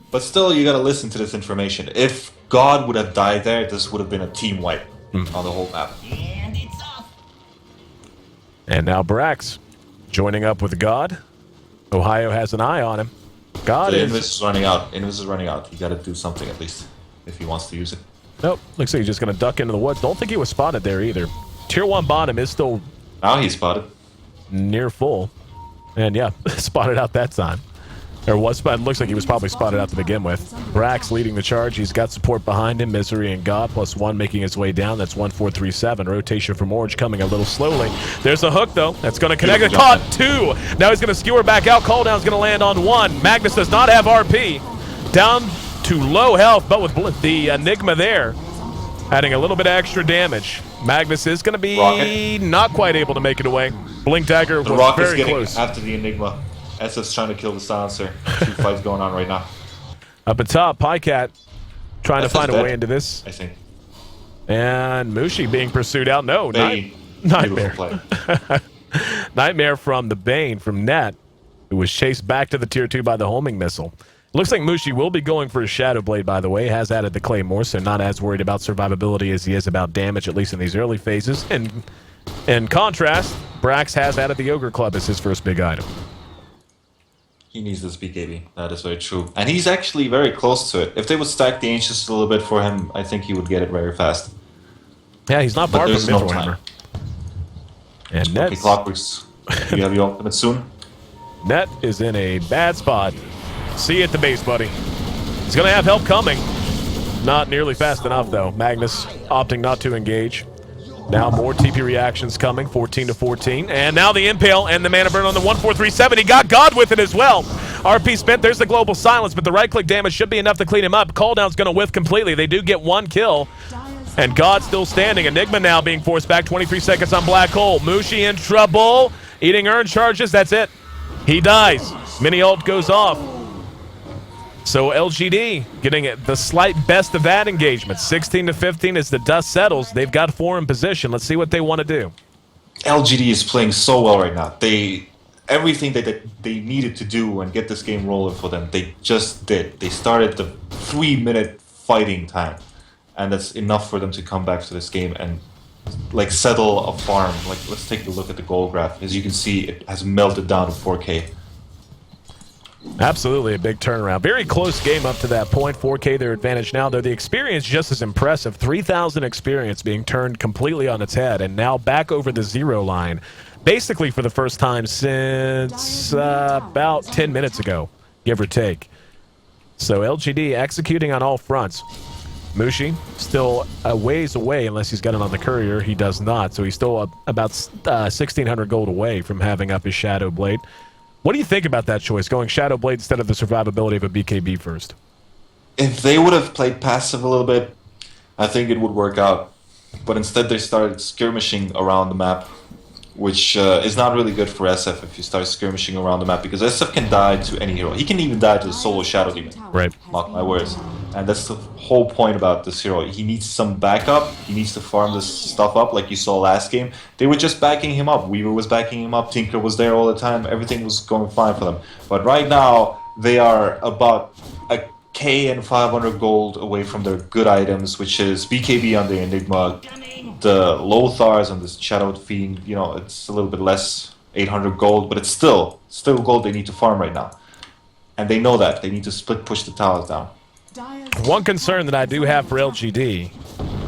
But still, you gotta listen to this information. If God would have died there, this would have been a team wipe on the whole map. And now Brax joining up with God. Ohio has an eye on him. God The is... Invis is running out. Invis is running out. You gotta do something at least, if he wants to use it. Nope. Looks like he's just going to duck into the woods. Don't think he was spotted there either. Tier 1 bottom is still Now he's spotted. near full. And yeah, spotted out that time. Or was spotted. Looks like he was probably spotted out to begin with. Brax leading the charge. He's got support behind him. Misery and God +1 making his way down. That's 1437. Rotation from Orange coming a little slowly. There's a hook, though. That's going to connect. A caught 2. Now he's going to skewer back out. Call down's going to land on 1. Magnus does not have RP. Down to low health, but with the Enigma there, adding a little bit of extra damage. Magnus is going to be not quite able to make it away. Blink Dagger The was Rocket's very getting close. after the Enigma. SF's trying to kill the Silencer. 2 fights going on right now. Up at top, Pycat trying to find a dead, way into this. I think. And Mushi being pursued out. No, Bane. Nightmare. Beautiful play. Nightmare from the Bane, from Net, who was chased back to the Tier 2 by the homing missile. Looks like Mushi will be going for his Shadow Blade, by the way. Has added the Claymore, so not as worried about survivability as he is about damage, at least in these early phases. And in contrast, Brax has added the Ogre Club as his first big item. He needs this BKB. That is very true. And he's actually very close to it. If they would stack the Ancients a little bit for him, I think he would get it very fast. Yeah, he's not But far there's from no Mithril time. Hammer. And Okay, Net's, Clockworks. You have your ultimate soon? Net is in a bad spot. See you at the base, buddy. He's going to have help coming. Not nearly fast enough, though. Magnus opting not to engage. Now more TP reactions coming, 14 to 14. And now the Impale and the Mana Burn on the 1437. He got God with it as well. RP spent, there's the Global Silence, but the right-click damage should be enough to clean him up. Calldown's going to whiff completely. They do get 1 kill. And God still standing. Enigma now being forced back, 23 seconds on Black Hole. Mushi in trouble. Eating Urn charges, that's it. He dies. Mini ult goes off. So LGD getting the slight best of that engagement. 16 to 15 as the dust settles. They've got 4 in position. Let's see what they want to do. LGD is playing so well right now. Everything that they needed to do and get this game rolling for them, they just did. They started the 3-minute fighting time, and that's enough for them to come back to this game and like settle a farm. Like, let's take a look at the goal graph. As you can see, it has melted down to 4K. Absolutely a big turnaround. Very close game up to that point. 4K their advantage now, though the experience just as impressive. 3,000 experience being turned completely on its head and now back over the 0 line. Basically for the first time since about 10 minutes ago, give or take. So LGD executing on all fronts. Mushi still a ways away unless he's got it on the courier. He does not, so he's still about 1,600 gold away from having up his Shadow Blade. What do you think about that choice, going Shadow Blade instead of the survivability of a BKB first? If they would have played passive a little bit, I think it would work out. But instead they started skirmishing around the map, which is not really good for SF if you start skirmishing around the map, because SF can die to any hero. He can even die to the solo Shadow Demon. Right. Mark my words. And that's the whole point about this hero. He needs some backup. He needs to farm this stuff up like you saw last game. They were just backing him up. Weaver was backing him up. Tinker was there all the time. Everything was going fine for them. But right now, they are about a K and 500 gold away from their good items, which is BKB on the Enigma, the Lothars on this Shadowed Fiend. You know, it's a little bit less, 800 gold, but it's still gold they need to farm right now. And they know that. They need to split push the towers down. One concern that I do have for LGD,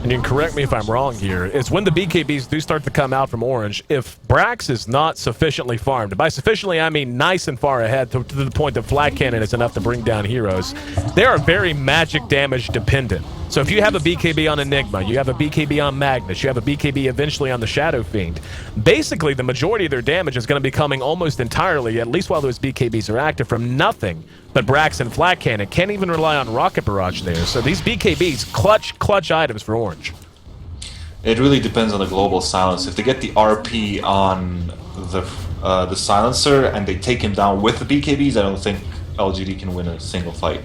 and you can correct me if I'm wrong here, is when the BKBs do start to come out from Orange, if Brax is not sufficiently farmed, by sufficiently I mean nice and far ahead to the point that Flat Cannon is enough to bring down heroes, they are very magic damage dependent. So if you have a BKB on Enigma, you have a BKB on Magnus, you have a BKB eventually on the Shadow Fiend, basically the majority of their damage is going to be coming almost entirely, at least while those BKBs are active, from nothing but Brax and Flat Cannon. Can't even rely on Rocket Barrage there. So these BKBs, clutch items for Orange. It really depends on the global silence. If they get the RP on the silencer and they take him down with the BKBs, I don't think LGD can win a single fight.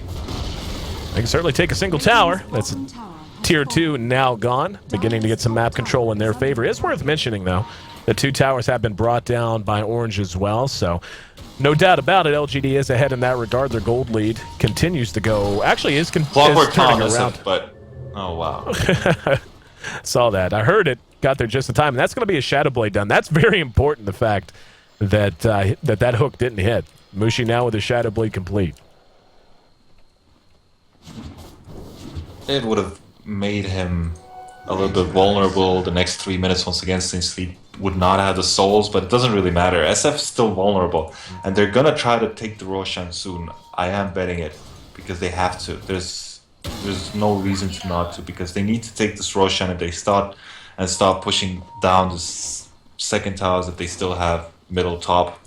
They can certainly take a single tower. That's tier 2 now gone. Beginning to get some map control in their favor. It's worth mentioning, though, the 2 towers have been brought down by Orange as well. So no doubt about it, LGD is ahead in that regard. Their gold lead continues to go. Actually, is turning around. But oh wow. Saw that. I heard it. Got there just in time. And that's going to be a Shadow Blade done. That's very important, the fact that that hook didn't hit. Mushi now with his Shadow Blade complete. It would have made him a little bit vulnerable the next 3 minutes once again, since he would not have the souls, but it doesn't really matter. SF's still vulnerable, and they're gonna try to take the Roshan soon. I am betting it, because they have to. There's no reason to not to, because they need to take this Roshan if they start pushing down the second towers that they still have middle top.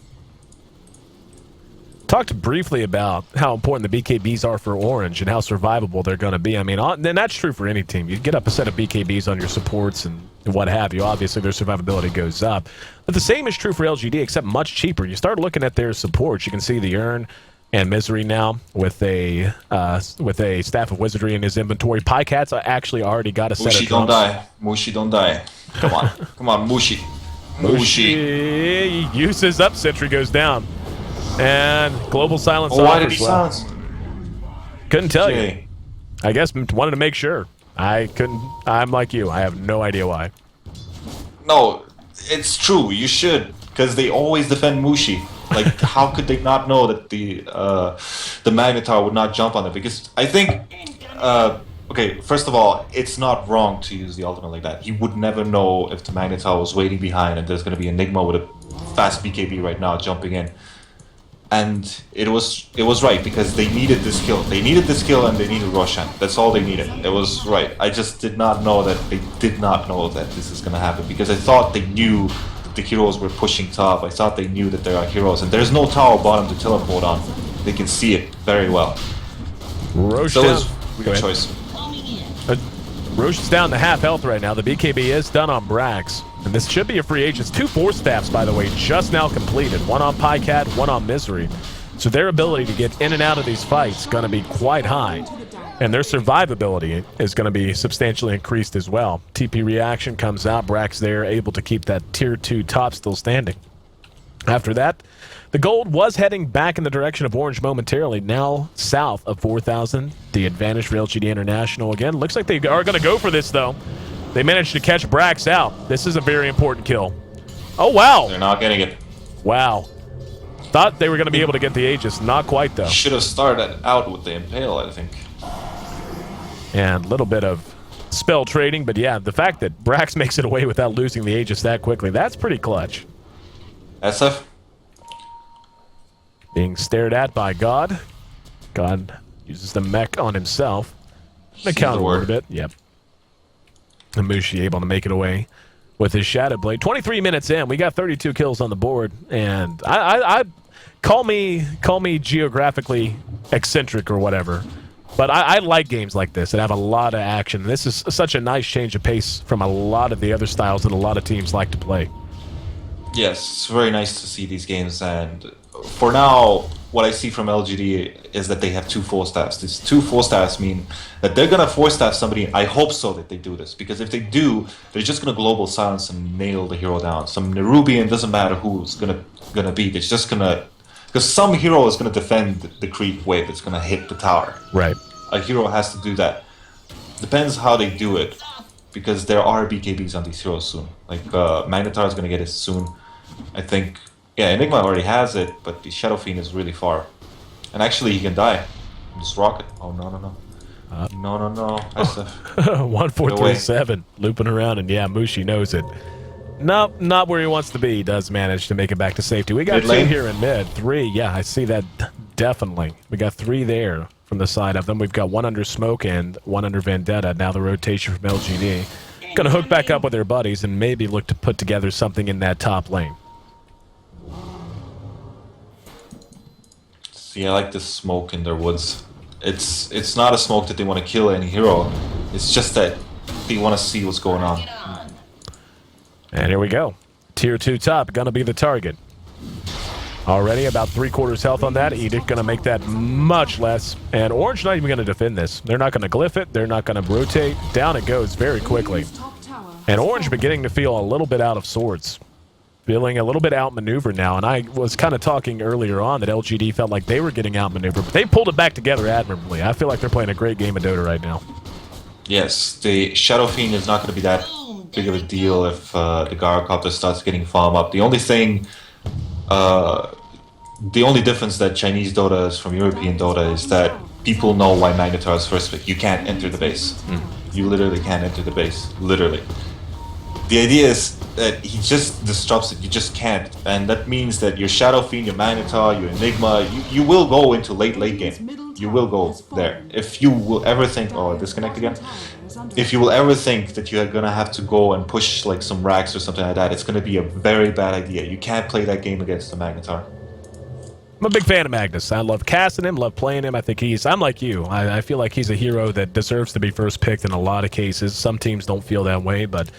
Talked briefly about how important the BKBs are for Orange and how survivable they're going to be. I mean, and that's true for any team. You get up a set of BKBs on your supports and what have you. Obviously, their survivability goes up. But the same is true for LGD, except much cheaper. You start looking at their supports. You can see the Urn and Misery now with a Staff of Wizardry in his inventory. Pycat's actually already got a set Mushi of don't drums. die. Mushi don't die. Come on. Come on, Mushi. Mushi uses up. Sentry goes down. And Global Silence Oh, off why did he as well. silence? Couldn't tell you. Okay. I guess wanted to make sure. I'm like you. I have no idea why. No, it's true. You should, because they always defend Mushi. Like, how could they not know that the Magnetar would not jump on it? Because I think, okay, first of all, it's not wrong to use the ultimate like that. He would never know if the Magnetar was waiting behind and there's going to be Enigma with a fast BKB right now jumping in. And it was right, because they needed this kill. They needed this kill and they needed Roshan. That's all they needed. It was right. I just did not know that they did not know that this is going to happen, because I thought they knew that the heroes were pushing top. I thought they knew that there are heroes, and there's no tower bottom to teleport on. They can see it very well. Roshan. So it's a good choice. Roshan's down to half health right now. The BKB is done on Brax. And this should be a free agent. 2 Force Staffs, by the way, just now completed. One on Pycat, one on Misery. So their ability to get in and out of these fights is going to be quite high. And their survivability is going to be substantially increased as well. TP reaction comes out. Brax there, able to keep that tier 2 top still standing. After that, the gold was heading back in the direction of Orange momentarily, now south of 4,000. The advantage for LGD International again. Looks like they are going to go for this, though. They managed to catch Brax out. This is a very important kill. Oh, wow. They're not getting it. Wow. Thought they were going to be able to get the Aegis. Not quite, though. Should have started out with the Impale, I think. And a little bit of spell trading. But yeah, the fact that Brax makes it away without losing the Aegis that quickly, that's pretty clutch. SF? Being stared at by God. God uses the mech on himself. The counter word a bit. Yep. And Mushi able to make it away with his Shadow Blade. 23 minutes in, we got 32 kills on the board, and I call me geographically eccentric or whatever, but I like games like this that have a lot of action. This is such a nice change of pace from a lot of the other styles that a lot of teams like to play. Yes, it's very nice to see these games, and for now, what I see from LGD is that they have 2 Force Staffs. These 2 Force Staffs mean that they're going to Force Staff somebody. I hope so that they do this, because if they do, they're just going to Global Silence and nail the hero down. Some Nerubian, doesn't matter who it's going to be. It's just going Because some hero is going to defend the creep wave that's going to hit the tower. Right. A hero has to do that. Depends how they do it, because there are BKBs on these heroes soon. Like Magnetar is going to get it soon. I think, yeah, Enigma already has it, but the Shadow Fiend is really far. And actually, he can die. Just rock it. Oh, no, no, no. No. That's 1437 looping around, and yeah, Mushi knows it. Nope, not where he wants to be. He does manage to make it back to safety. We got Mid lane? 2 here in mid. 3, yeah, I see that definitely. We got 3 there from the side of them. We've got 1 under Smoke and 1 under Vendetta. Now the rotation from LGD. Gonna hook back up with their buddies and maybe look to put together something in that top lane. See, I like this smoke in their woods. It's not a smoke that they want to kill any hero. It's just that they want to see what's going on. And here we go. Tier 2 top, gonna be the target. Already about 3/4 health on that. Edict gonna make that much less. And Orange not even gonna defend this. They're not gonna glyph it. They're not gonna rotate. Down it goes very quickly. Top tower. And Orange beginning to feel a little bit out of sorts. Feeling a little bit outmaneuvered now. And I was kind of talking earlier on that LGD felt like they were getting outmaneuvered. But they pulled it back together admirably. I feel like they're playing a great game of Dota right now. Yes, the Shadow Fiend is not going to be that big of a deal if the Gyrocopter starts getting farm up. The only thing, the only difference that Chinese Dota is from European Dota is that people know why Magnetar is first pick. You can't enter the base. You literally can't enter the base. Literally. The idea is that he just disrupts it. You just can't. And that means that your Shadow Fiend, your Magnetar, your Enigma, you will go into late game. You will go there. If you will ever think, oh, disconnect again? If you will ever think that you're gonna have to go and push like some racks or something like that, it's gonna be a very bad idea. You can't play that game against the Magnetar. I'm a big fan of Magnus. I love casting him, love playing him. I think I'm like you. I feel like he's a hero that deserves to be first picked in a lot of cases. Some teams don't feel that way, but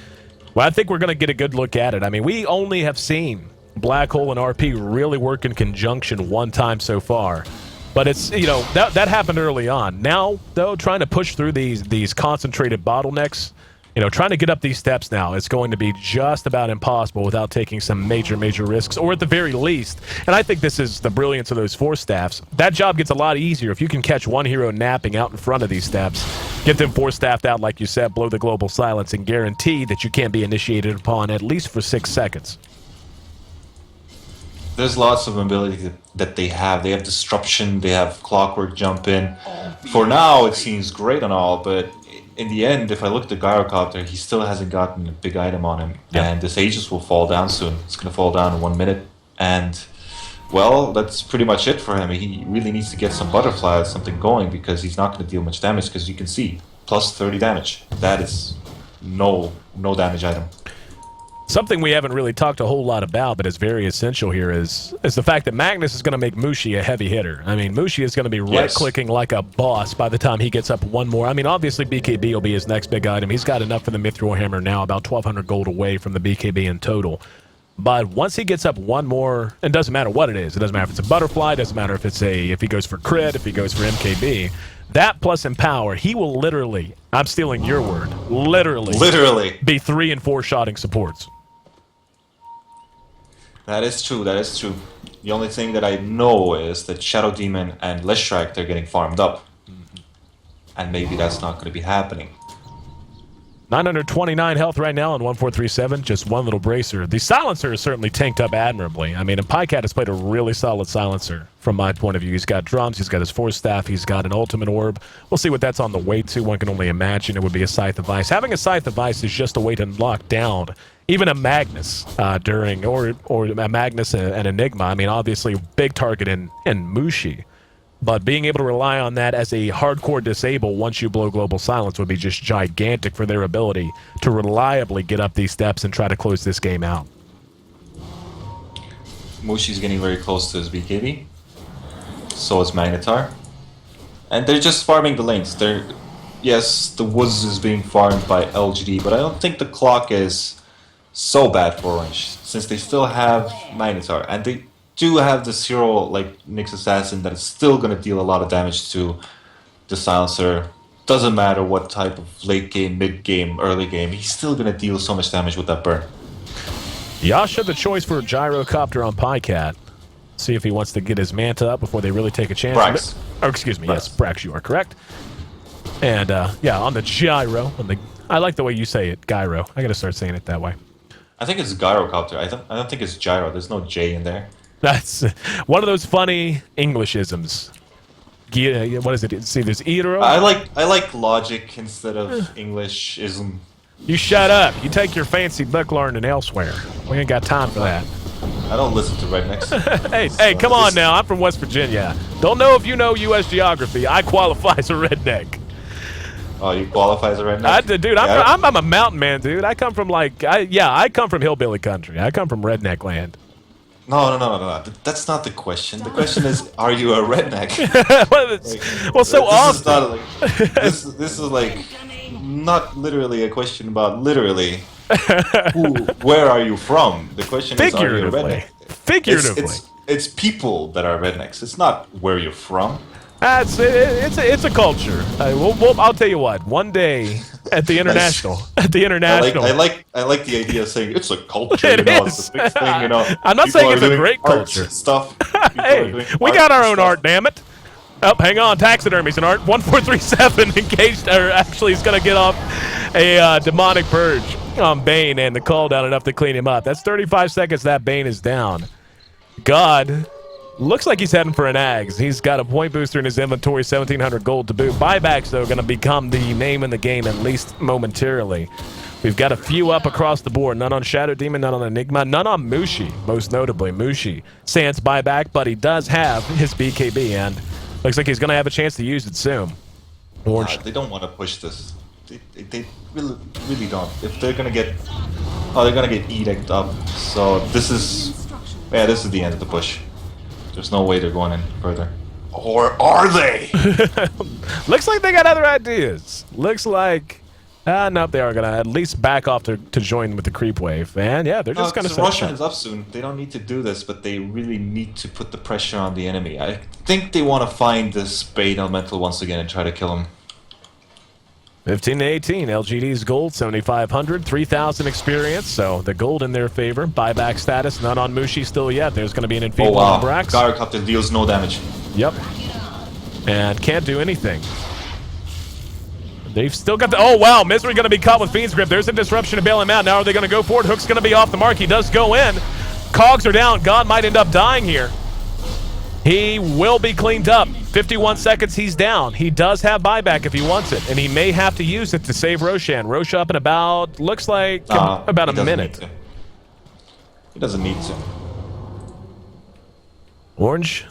well, I think we're going to get a good look at it. I mean, we only have seen Black Hole and RP really work in conjunction one time so far. But it's, you know, that happened early on. Now, though, trying to push through these concentrated bottlenecks, you know, trying to get up these steps now is going to be just about impossible without taking some major risks, or at the very least, and I think this is the brilliance of those force staffs, that job gets a lot easier if you can catch one hero napping out in front of these steps, get them force staffed out, like you said, blow the global silence, and guarantee that you can't be initiated upon at least for 6 seconds. There's lots of ability that they have. They have disruption, they have clockwork jump in. For now, it seems great and all, but in the end, if I look at the Gyrocopter, he still hasn't gotten a big item on him. Yep. And this Aegis will fall down soon. It's going to fall down in 1 minute. And, well, that's pretty much it for him. He really needs to get some butterflies, something going, because he's not going to deal much damage, because you can see, plus 30 damage. That is no damage item. Something we haven't really talked a whole lot about, but is very essential here is the fact that Magnus is going to make Mushi a heavy hitter. I mean, Mushi is going to be right-clicking like a boss by the time he gets up one more. I mean, obviously, BKB will be his next big item. He's got enough for the Mithril Hammer now, about 1,200 gold away from the BKB in total. But once he gets up one more, and it doesn't matter what it is. It doesn't matter if it's a butterfly. It doesn't matter if he goes for crit, if he goes for MKB. That plus Empower, he will literally, I'm stealing your word, literally be 3 and 4 shotting supports. That is true, that is true. The only thing that I know is that Shadow Demon and Leshrac, they're getting farmed up. And maybe that's not going to be happening. 929 health right now on 1437, just one little bracer. The silencer is certainly tanked up admirably. I mean, and Pycat has played a really solid silencer from my point of view. He's got drums, he's got his force staff, he's got an ultimate orb. We'll see what that's on the way to. One can only imagine it would be a Scythe of Ice. Having a Scythe of Ice is just a way to lock down even a Magnus or a Magnus and Enigma. I mean, obviously, big target in Mushi. But being able to rely on that as a hardcore disable once you blow Global Silence would be just gigantic for their ability to reliably get up these steps and try to close this game out. Mushi's getting very close to his BKB. So is Magnetar. And they're just farming the lanes. Yes, the Woods is being farmed by LGD, but I don't think the clock is so bad for Orange, since they still have Magnetar. And they do have this hero like Nyx Assassin that is still going to deal a lot of damage to the Silencer. Doesn't matter what type of late game, mid game, early game, he's still going to deal so much damage with that burn. Yasha the choice for a Gyrocopter on Pycat. See if he wants to get his Manta up before they really take a chance. Brax. Oh, excuse me. Brax. Yes, Brax, you are correct. And, yeah, on the gyro. I like the way you say it, gyro. I got to start saying it that way. I think it's gyrocopter. I don't think it's gyro. There's no J in there. That's one of those funny Englishisms. What is it? See, there's Eero. I like logic instead of Englishism. You shut up. You take your fancy book learning elsewhere. We ain't got time for that. I don't listen to rednecks. Hey, come on now. I'm from West Virginia. Don't know if you know U.S. geography. I qualify as a redneck. Oh, you qualify as a redneck? Dude, Yeah. I'm a mountain man, dude. I come from I come from hillbilly country. I come from redneck land. No. That's not the question. The question is, are you a redneck? Well, so this often. is not like this is like not literally a question about literally. Where are you from? The question is, are you a redneck? Figuratively. It's people that are rednecks. It's not where you're from. It's a culture. I'll tell you what. One day at the international, I like the idea of saying it's a culture. It It's is. a big thing. I'm not People saying are it's a doing great arts culture. and stuff. Hey, we got our own art, damn it. Oh, hang on, taxidermies and art. 1437 engaged, or actually he's going to get off a demonic purge on Bane, and the call down enough to clean him up. That's 35 seconds that Bane is down. God, looks like he's heading for an Ags. He's got a point booster in his inventory, 1,700 gold to boot. Buybacks, though, going to become the name in the game, at least momentarily. We've got a few up across the board. None on Shadow Demon, none on Enigma, none on Mushi, most notably. Mushi sans buyback, but he does have his BKB, and looks like he's going to have a chance to use it soon. Orange. They don't want to push this. They really don't. If they're gonna get, they're gonna get edicted up. So this is the end of the push. There's no way they're going in further. Or are they? Looks like they got other ideas. Looks like, nope, they are gonna at least back off to join with the creep wave. And yeah, they're just gonna. Roshan is up soon. They don't need to do this, but they really need to put the pressure on the enemy. I think they want to find this Bane Elemental once again and try to kill him. 15 to 18, LGD's gold, 7,500, 3,000 experience, so the gold in their favor. Buyback status, none on Mushi still yet. There's going to be an enfeeblement on Brax. Gyrocopter deals no damage. Yep. And can't do anything. They've still got the... Oh, wow, Misery going to be caught with Fiend's Grip. There's a disruption to bail him out. Now are they going to go for it? Hook's going to be off the mark. He does go in. Cogs are down. God might end up dying here. He will be cleaned up. 51 seconds, he's down. He does have buyback if he wants it, and he may have to use it to save Roshan. Roshan up in about, looks like, about a minute. He doesn't need to. Orange.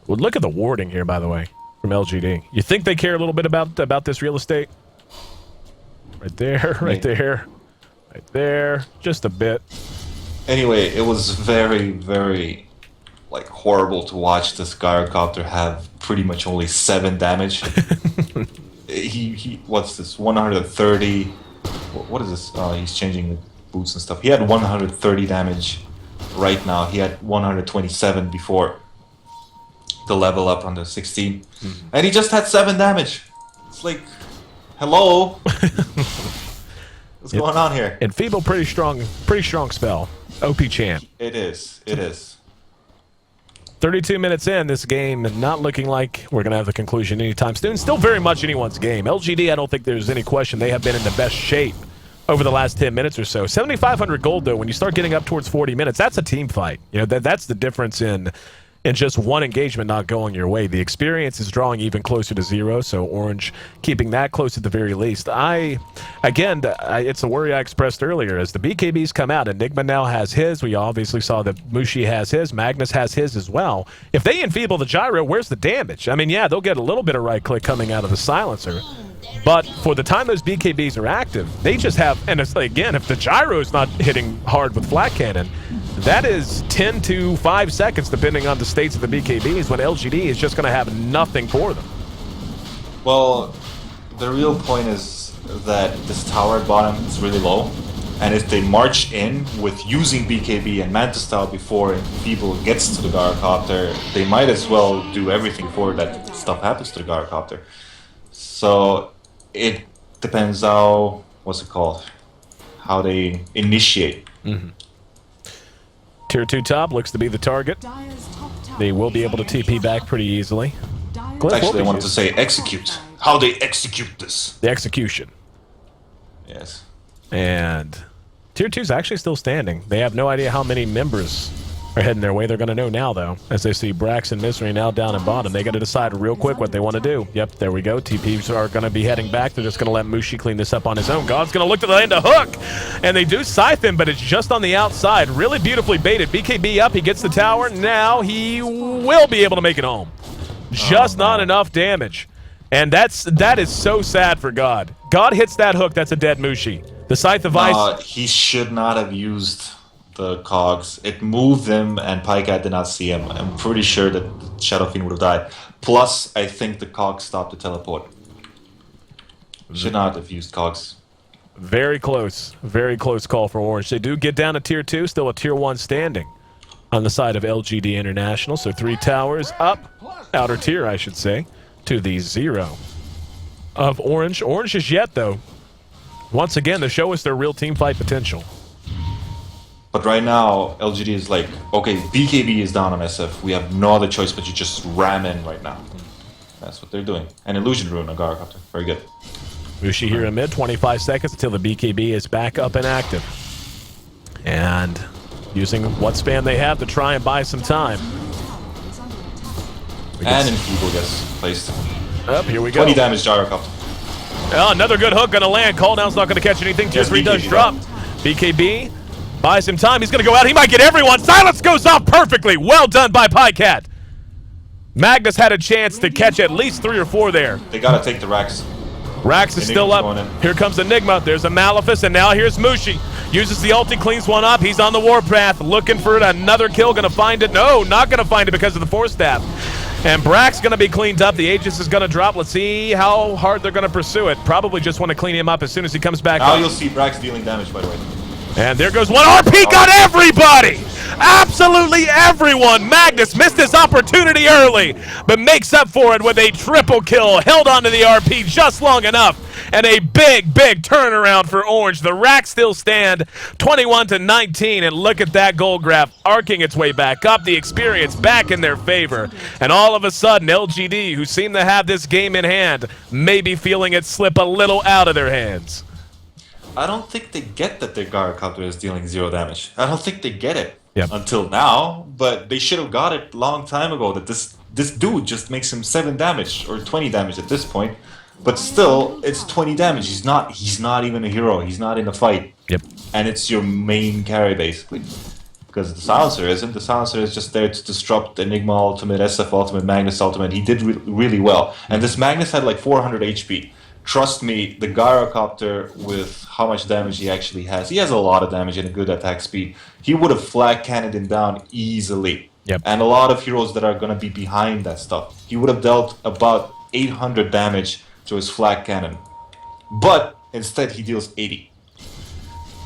Well, look at the warding here, by the way, from LGD. You think they care a little bit about this real estate? Right there, right there, right there. Just a bit. Anyway, it was very, very... like horrible to watch this gyrocopter have pretty much only 7 damage. he what's this, 130, what is this? Oh, he's changing the boots and stuff. He had 130 damage right now. He had 127 before the level up on the 16. And he just had 7 damage. It's like, hello. What's going on here? Enfeeble, pretty strong spell. OP champ. It is. 32 minutes in, this game not looking like we're going to have the conclusion anytime soon. Still very much anyone's game. LGD, I don't think there's any question. They have been in the best shape over the last 10 minutes or so. 7,500 gold, though, when you start getting up towards 40 minutes, that's a team fight. You know, that's the difference in just one engagement not going your way. The experience is drawing even closer to 0, so Orange keeping that close at the very least. It's a worry I expressed earlier. As the BKBs come out, Enigma now has his. We obviously saw that Mushi has his. Magnus has his as well. If they enfeeble the gyro, where's the damage? I mean, yeah, they'll get a little bit of right-click coming out of the silencer. But for the time those BKBs are active, they just have, and it's, again, if the gyro is not hitting hard with flat cannon, that is 10 to 5 seconds, depending on the states of the BKBs, when LGD is just going to have nothing for them. Well, the real point is that this tower at bottom is really low, and if they march in with using BKB and Manta style before Enfeeble gets to the gyrocopter, they might as well do everything for that stuff happens to the gyrocopter. So it depends how they initiate. Tier 2 top looks to be the target. Dire's top tower They will be is able to under TP attack. back pretty easily. Dire's Glyph, what Actually, I would wanted you- to say execute. How they execute this. The execution. Yes. And Tier 2's actually still standing. They have no idea how many members are heading their way. They're going to know now, though, as they see Brax and Misery now down in bottom. They got to decide real quick what they want to do. Yep, there we go. TPs are going to be heading back. They're just going to let Mushi clean this up on his own. God's going to look to the end of hook, and they do siphon, but it's just on the outside. Really beautifully baited. BKB up. He gets the tower. Now he will be able to make it home. Just not enough damage. And that is so sad for God. God hits that hook. That's a dead Mushi. The Scythe of Ice. He should not have used the cogs. It moved him, and Pycat did not see him. I'm pretty sure that Shadow Fiend would have died. Plus, I think the cogs stopped the teleport. Should not have used cogs. Very close call for Orange. They do get down to Tier 2, still a Tier 1 standing on the side of LGD International. So 3 towers up, outer tier, I should say, to the 0 of Orange. Orange is yet, though. Once again, to show us their real team fight potential. But right now, LGD is like, okay, BKB is down on SF. We have no other choice but you just ram in right now. That's what they're doing. And Illusion Rune on Gyrocopter. Very good. Mushi here in mid, 25 seconds until the BKB is back up and active. And using what spam they have to try and buy some time. And Enfeeble gets placed. Up, here we go. 20 damage Gyrocopter. Oh, another good hook gonna land. Call down's not gonna catch anything. Tier Yes, 3 does BKB drop. BKB buys him time. He's gonna go out. He might get everyone. Silence goes off perfectly. Well done by Pycat. Magnus had a chance to catch at least 3 or 4 there. They gotta take the racks. Rax is still Enigma's going up. in. Here comes Enigma. There's a Malefice, and now here's Mushi. Uses the ulti, cleans one up. He's on the warpath, looking for another kill. Gonna find it. No, not gonna find it because of the Force Staff. And Brack's gonna be cleaned up. The Aegis is gonna drop. Let's see how hard they're gonna pursue it. Probably just want to clean him up as soon as he comes back Now up. you'll see Brax dealing damage, by the way. And there goes one. RP got everybody! Absolutely everyone! Magnus missed his opportunity early, but makes up for it with a triple kill. Held onto the RP just long enough. And a big, big turnaround for Orange. The racks still stand 21-19. And look at that gold graph arcing its way back up. The experience back in their favor. And all of a sudden, LGD, who seem to have this game in hand, may be feeling it slip a little out of their hands. I don't think they get that their Gyrocopter is dealing 0 damage. I don't think they get it Yep. until now, but they should have got it long time ago that this dude just makes him 7 damage or 20 damage at this point. But still, it's 20 damage. He's not even a hero. He's not in a fight. Yep. And it's your main carry basically. Because the Silencer isn't. The Silencer is just there to disrupt Enigma ultimate, SF ultimate, Magnus ultimate. He did really well. And this Magnus had like 400 HP. Trust me, the Gyrocopter, with how much damage he actually has a lot of damage and a good attack speed. He would have flag cannoned him down easily. Yep. And a lot of heroes that are going to be behind that stuff. He would have dealt about 800 damage to his flag cannon. But instead he deals 80.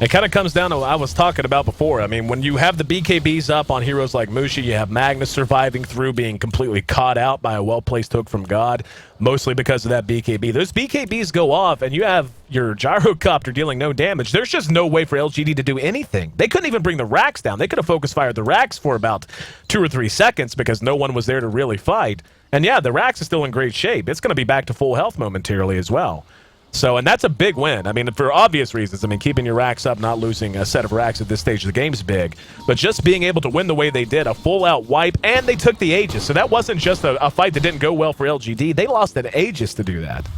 It kind of comes down to what I was talking about before. I mean, when you have the BKBs up on heroes like Mushi, you have Magnus surviving through being completely caught out by a well-placed hook from God, mostly because of that BKB. Those BKBs go off, and you have your Gyrocopter dealing no damage. There's just no way for LGD to do anything. They couldn't even bring the racks down. They could have focus fired the racks for about 2 or 3 seconds because no one was there to really fight. And yeah, the racks is still in great shape. It's going to be back to full health momentarily as well. So, and that's a big win. I mean, for obvious reasons. I mean, keeping your racks up, not losing a set of racks at this stage of the game is big. But just being able to win the way they did, a full-out wipe, and they took the Aegis. So that wasn't just a fight that didn't go well for LGD. They lost an Aegis to do that.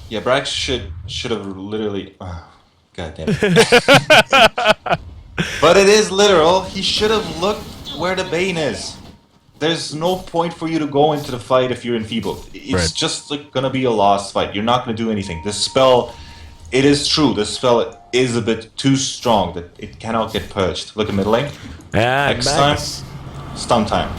Yeah, Brax should have literally... Oh, God damn it. But it is literal. He should have looked where the Bane is. There's no point for you to go into the fight if you're enfeebled. It's Right. just like gonna be a lost fight. You're not gonna do anything. This spell, it is true. This spell is a bit too strong that it cannot get purged. Look at mid lane. And Next Magnus. time, stun time.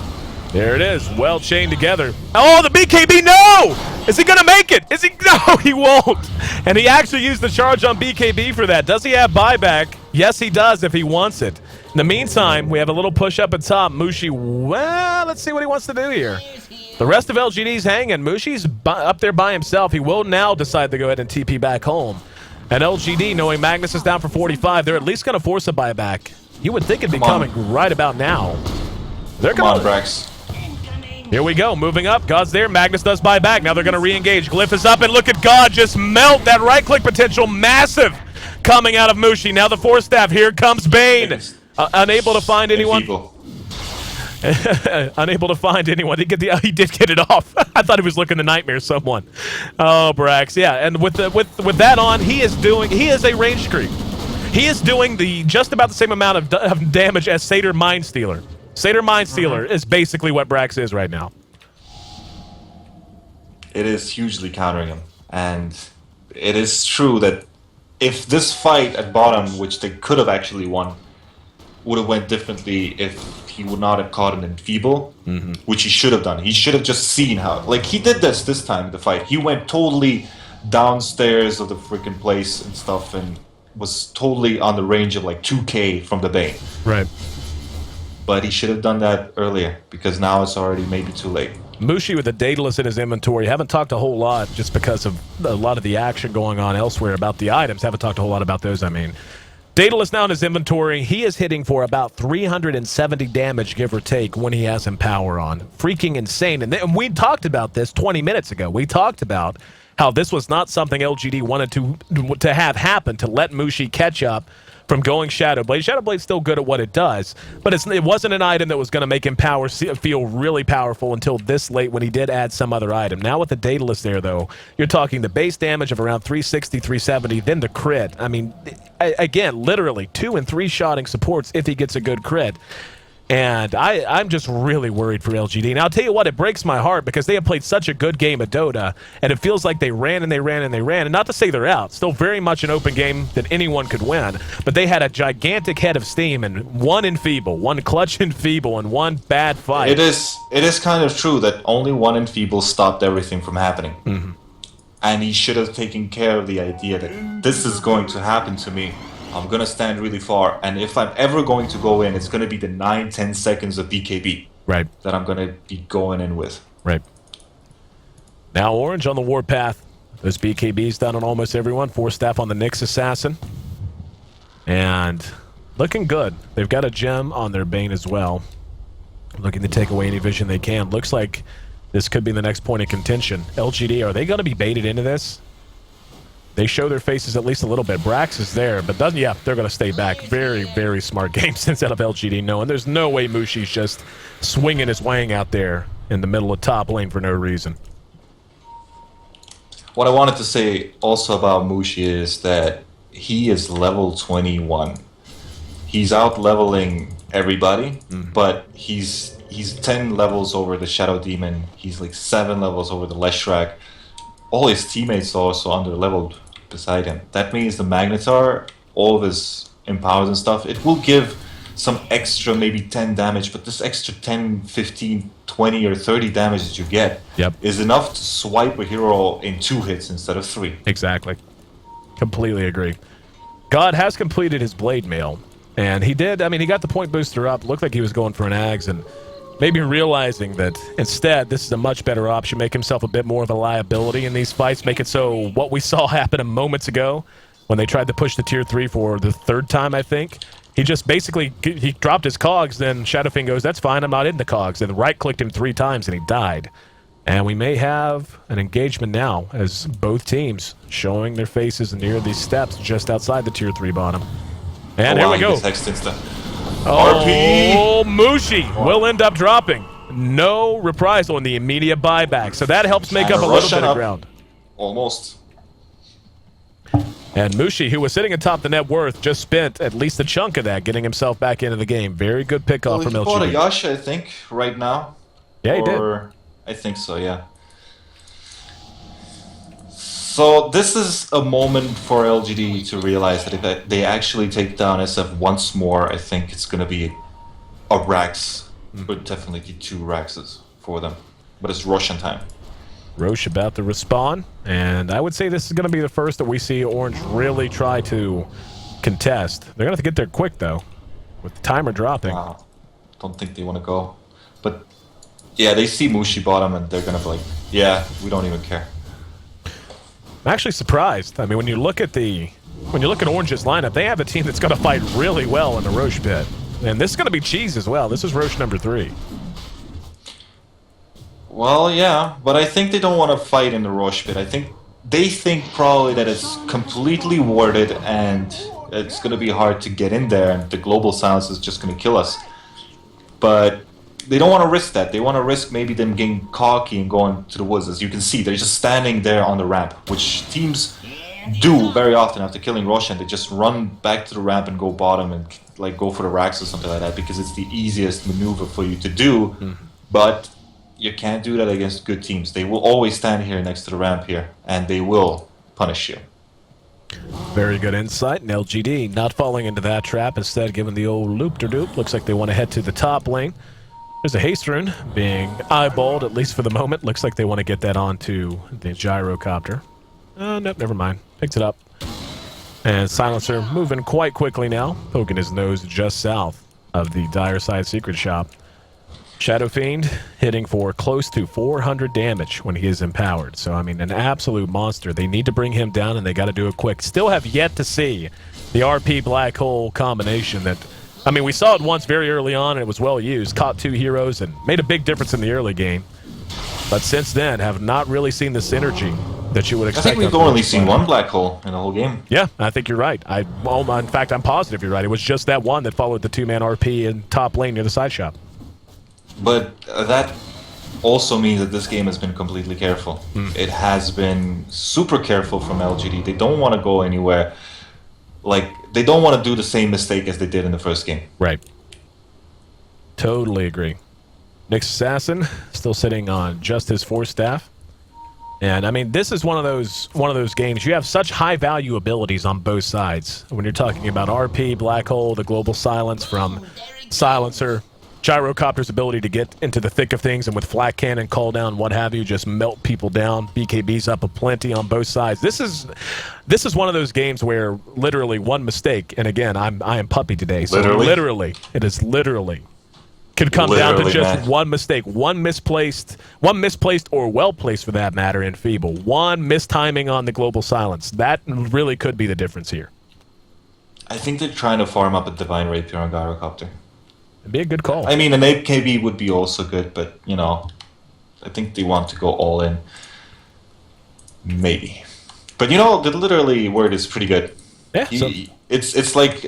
There it is, well chained together. Oh, the BKB, no! Is he gonna make it? Is he? No, he won't. And he actually used the charge on BKB for that. Does he have buyback? Yes, he does if he wants it. In the meantime, we have a little push up at top. Mushi, well, let's see what he wants to do here. The rest of LGD's hanging. Mushi's up there by himself. He will now decide to go ahead and TP back home. And LGD, knowing Magnus is down for 45, they're at least going to force a buyback. You would think it'd be Come on. coming right about now. They're Come on, gonna. Brax. Here we go, moving up. God's there. Magnus does buy back. Now they're going to re-engage. Glyph is up, and look at God just melt that right-click potential. Massive coming out of Mushi. Now the Force Staff. Here comes Bane. Unable to find anyone. Unable to find anyone. He did get it off. I thought he was looking to nightmare someone. Oh, Brax. Yeah, and with that on, he is a range creep. He is doing just about the same amount of damage as Satyr Mindstealer. Satyr Mindstealer is basically what Brax is right now. It is hugely countering him. And it is true that if this fight at bottom, which they could have actually won, would have went differently if he would not have caught an enfeeble, which he should have done. He should have just seen how... Like, he did this time in the fight. He went totally downstairs of the freaking place and stuff and was totally on the range of like 2k from the Bane. Right. But he should have done that earlier, because now it's already maybe too late. Mushi with the Daedalus in his inventory. Haven't talked a whole lot just because of a lot of the action going on elsewhere about the items. Haven't talked a whole lot about those, I mean. Daedalus now in his inventory. He is hitting for about 370 damage, give or take, when he has Empower on. Freaking insane. And we talked about this 20 minutes ago. We talked about how this was not something LGD wanted to have happen, to let Mushi catch up from going Shadow Blade. Shadow Blade's still good at what it does, but it wasn't an item that was going to make Empower feel really powerful until this late when he did add some other item. Now with the Daedalus there, though, you're talking the base damage of around 360, 370, then the crit. I mean, again, literally 2 and 3 shotting supports if he gets a good crit. And I'm just really worried for LGD. And I'll tell you what, it breaks my heart because they have played such a good game of Dota, and it feels like they ran and they ran and they ran. And not to say they're out. Still very much an open game that anyone could win. But they had a gigantic head of steam and one enfeeble, one clutch enfeeble, and one bad fight. It is kind of true that only one enfeeble stopped everything from happening. And he should have taken care of the idea that this is going to happen to me. I'm going to stand really far, and if I'm ever going to go in, it's going to be the 9-10 seconds of BKB that I'm going to be going in with. Right. Now Orange on the warpath. Those BKBs down on almost everyone. 4 staff on the Nyx Assassin. And looking good. They've got a gem on their Bane as well. Looking to take away any vision they can. Looks like this could be the next point of contention. LGD, are they going to be baited into this? They show their faces at least a little bit. Brax is there, but they're going to stay back. Very, very smart game since out of LGD knowing there's no way Mushi's just swinging his wang out there in the middle of top lane for no reason. What I wanted to say also about Mushi is that he is level 21. He's out leveling everybody, but he's 10 levels over the Shadow Demon. He's like 7 levels over the Leshrac. All his teammates are also under-leveled beside him. That means the Magnetar, all of his empowers and stuff, it will give some extra, maybe 10 damage, but this extra 10, 15, 20, or 30 damage that you get is enough to swipe a hero in 2 hits instead of 3. Exactly. Completely agree. God has completed his Blade Mail, and he did, I mean, he got the point booster up, looked like he was going for an Ags, and maybe realizing that instead this is a much better option, make himself a bit more of a liability in these fights, make it so what we saw happen moments ago when they tried to push the tier 3 for the 3rd time, I think. He just basically, he dropped his cogs, then Shadowfiend goes, that's fine, I'm not in the cogs, and right-clicked him 3 times and he died. And we may have an engagement now as both teams showing their faces near these steps just outside the tier 3 bottom. And here we go. Oh, Mushi will end up dropping. No reprisal in the immediate buyback. So that helps make up a little bit of ground. Almost. And Mushi, who was sitting atop the net worth, just spent at least a chunk of that getting himself back into the game. Very good pickoff from LGD. He bought a Yasha, I think, right now. Yeah, he did. I think so, yeah. So this is a moment for LGD to realize that if they actually take down SF once more, I think it's going to be a Rax, but definitely 2 Raxes for them. But it's Roshan time. Roche about to respawn, and I would say this is going to be the first that we see Orange really try to contest. They're going to have to get there quick, though, with the timer dropping. Wow. Don't think they want to go. But, yeah, they see Mushi bottom, and they're going to be like, yeah, we don't even care. I'm actually surprised. I mean, when you look at the when you look at Orange's lineup, they have a team that's going to fight really well in the Roche pit. And this is going to be cheese as well. This is Roche number 3. Well, yeah, but I think they don't want to fight in the Roche pit. I think they think probably that it's completely warded and it's going to be hard to get in there, and the global silence is just going to kill us. But they don't want to risk that. They want to risk maybe them getting cocky and going to the woods. As you can see, they're just standing there on the ramp, which teams do very often after killing Roshan. They just run back to the ramp and go bottom and like go for the racks or something like that, because it's the easiest maneuver for you to do. But you can't do that against good teams. They will always stand here next to the ramp here, and they will punish you. Very good insight. And LGD not falling into that trap, instead giving the old loop-de-doop. Looks like they want to head to the top lane. There's a haste rune being eyeballed, at least for the moment. Looks like they want to get that onto the gyrocopter. Nope, never mind. Picked it up. And Silencer moving quite quickly now, poking his nose just south of the Dire Side Secret Shop. Shadow Fiend hitting for close to 400 damage when he is empowered. So, I mean, an absolute monster. They need to bring him down, and they got to do it quick. Still have yet to see the RP Black Hole combination that... I mean, we saw it once very early on, and it was well used. Caught 2 heroes and made a big difference in the early game. But since then, have not really seen the synergy that you would expect. I think we've only seen one black hole in the whole game. Yeah, I think you're right. In fact, I'm positive you're right. It was just that one that followed the 2-man RP in top lane near the side shop. But that also means that this game has been completely careful. It has been super careful from LGD. They don't want to go anywhere. Like, they don't want to do the same mistake as they did in the first game. Right. Totally agree. Nyx Assassin still sitting on just his 4 staff. And I mean, this is one of those games. You have such high value abilities on both sides. When you're talking about RP, Black Hole, the global silence from Silencer, Gyrocopter's ability to get into the thick of things, and with Flak Cannon, Call Down, what have you, just melt people down. BKB's up aplenty on both sides. This is one of those games where literally one mistake, and again, I am puppy today, so literally it is literally could come down to just one mistake, one misplaced or well placed for that matter in Feeble, one mistiming on the global silence. That really could be the difference here. I think they're trying to farm up a Divine Rapier on Gyrocopter. It'd be a good call. I mean, an AKB would be also good, but, you know, I think they want to go all in. Maybe. But, you know, the literally word is pretty good. Yeah. It's like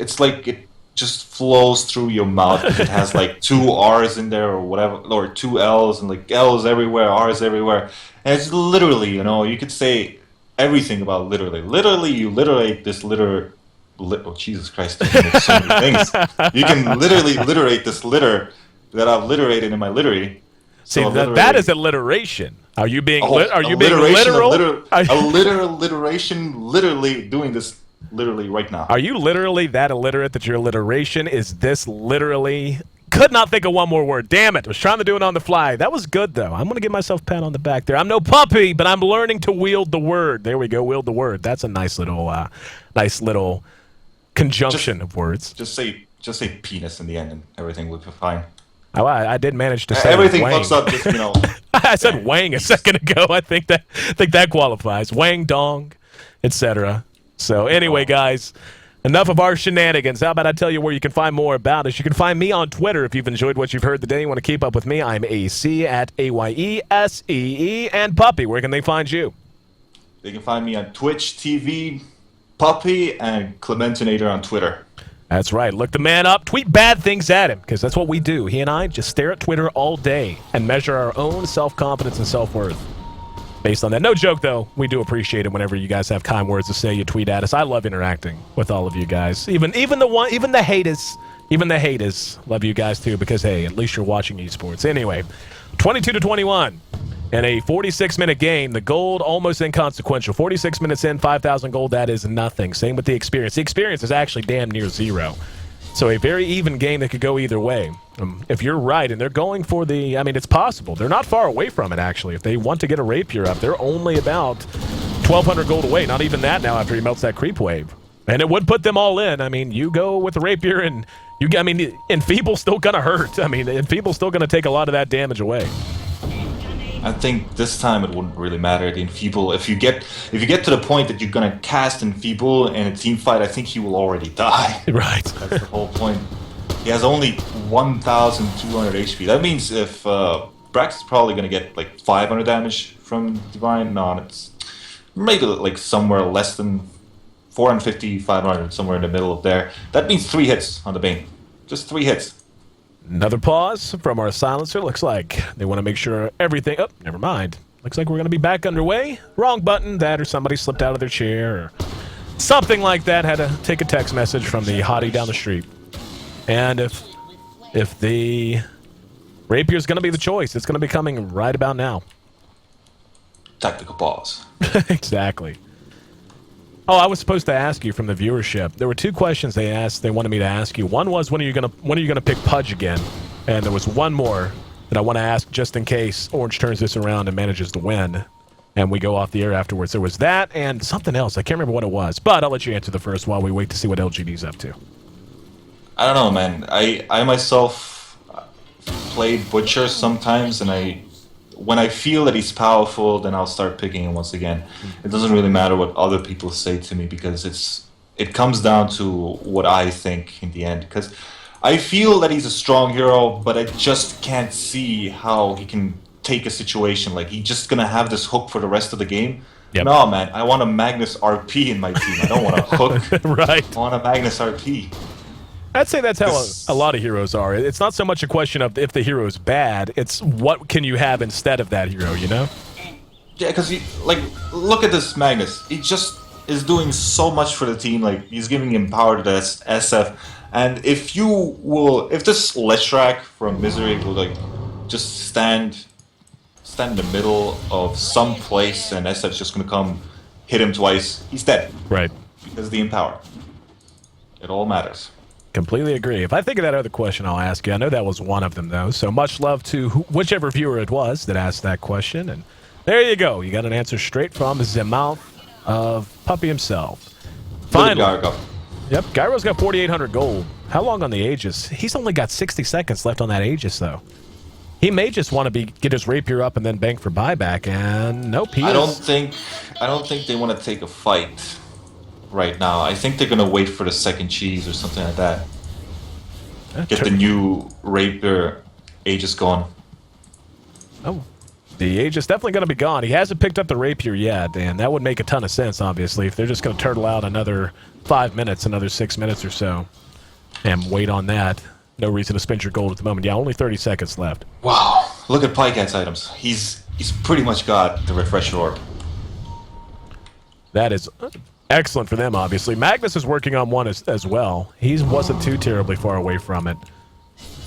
it just flows through your mouth. It has like 2 R's in there or whatever, or 2 L's, and like L's everywhere, R's everywhere. And it's literally, you know, you could say everything about literally. Literally, you literate this oh, Jesus Christ, there's so many things. You can literally literate this litter that I've literated in my littery. See, that is alliteration. Are you being being literal? literal? Literally doing this literally right now. Are you literally that illiterate that your alliteration is this literally? Could not think of one more word. Damn it. Was trying to do it on the fly. That was good, though. I'm going to give myself a pat on the back there. I'm no puppy, but I'm learning to wield the word. There we go, wield the word. That's a nice little conjunction of words. Just say penis in the end, and everything will be fine. Oh, I did manage to say everything wang. fucks up. Just, you know. I said wang a second ago. I think that qualifies. Wang, dong, etc. So anyway, guys, enough of our shenanigans. How about I tell you where you can find more about us? You can find me on Twitter if you've enjoyed what you've heard today. You want to keep up with me? I'm AC at AYESEE. And Puppy, where can they find you? They can find me on Twitch TV, Puppy, and Clementinator on Twitter. That's right. Look the man up. Tweet bad things at him, because that's what we do. He and I just stare at Twitter all day and measure our own self-confidence and self-worth based on that. No joke, though. We do appreciate it whenever you guys have kind words to say. You tweet at us. I love interacting with all of you guys. Even the haters love you guys too, because hey, at least you're watching esports. Anyway, 22-21 in a 46-minute game. The gold almost inconsequential. 46 minutes in, 5,000 gold. That is nothing. Same with the experience. The experience is actually damn near 0. So a very even game that could go either way. If you're right, and they're going for the... I mean, it's possible. They're not far away from it, actually. If they want to get a rapier up, they're only about 1,200 gold away. Not even that now after he melts that creep wave. And it would put them all in. I mean, you go with the rapier, and Enfeeble's still going to hurt. I mean, Enfeeble's still going to take a lot of that damage away. I think this time it wouldn't really matter. The enfeeble, if you get to the point that you're gonna cast enfeeble in a team fight, I think he will already die. Right. That's the whole point. He has only 1,200 HP. That means if Brax is probably gonna get like 500 damage from Divine. No, it's maybe like somewhere less than 450, 500, somewhere in the middle of there. That means 3 hits on the Bane. Just 3 hits. Another pause from our silencer. Looks like they want to make sure everything... Oh, never mind. Looks like we're going to be back underway. Wrong button. That or somebody slipped out of their chair or something like that. Had to take a text message from the hottie down the street. And if the rapier is going to be the choice, it's going to be coming right about now. Tactical pause. Exactly. Oh, I was supposed to ask you from the viewership. There were 2 questions they wanted me to ask you. One was when are you gonna pick Pudge again? And there was one more that I want to ask just in case Orange turns this around and manages to win, and we go off the air afterwards. There was that and something else. I can't remember what it was, but I'll let you answer the first while we wait to see what LGD's up to. I don't know, man. I myself play Butcher sometimes, and when I feel that he's powerful, then I'll start picking him once again. It doesn't really matter what other people say to me because it comes down to what I think in the end. Because I feel that he's a strong hero, but I just can't see how he can take a situation. Like, he's just gonna have this hook for the rest of the game. Yep. No, man. I want a Magnus RP in my team. I don't want a hook. Right. I want a Magnus RP. I'd say that's how a lot of heroes are. It's not so much a question of if the hero's bad, it's what can you have instead of that hero, you know? Yeah, because look at this Magnus. He just is doing so much for the team. Like, he's giving him power to the SF. And if this Leshrac from Misery will like just stand in the middle of some place and SF's just gonna come hit him twice, he's dead. Right. Because of the empower. It all matters. Completely agree. If I think of that other question, I'll ask you. I know that was one of them, though. So much love to whichever viewer it was that asked that question. And there you go. You got an answer straight from the mouth of Puppy himself. Finally. Yep, Gyro's got 4,800 gold. How long on the Aegis? He's only got 60 seconds left on that Aegis, though. He may just want to get his rapier up and then bank for buyback, and nope. I don't think they want to take a fight right now. I think they're gonna wait for the second cheese or something like that. Get the new rapier Aegis gone. Oh, the Aegis definitely gonna be gone. He hasn't picked up the rapier yet, and that would make a ton of sense, obviously, if they're just gonna turtle out another 5 minutes, another 6 minutes or so, and wait on that. No reason to spend your gold at the moment. Yeah, only 30 seconds left. Wow, look at Pycat's items. He's pretty much got the refresher orb. That is excellent for them, obviously. Magnus is working on one as well. He wasn't too terribly far away from it.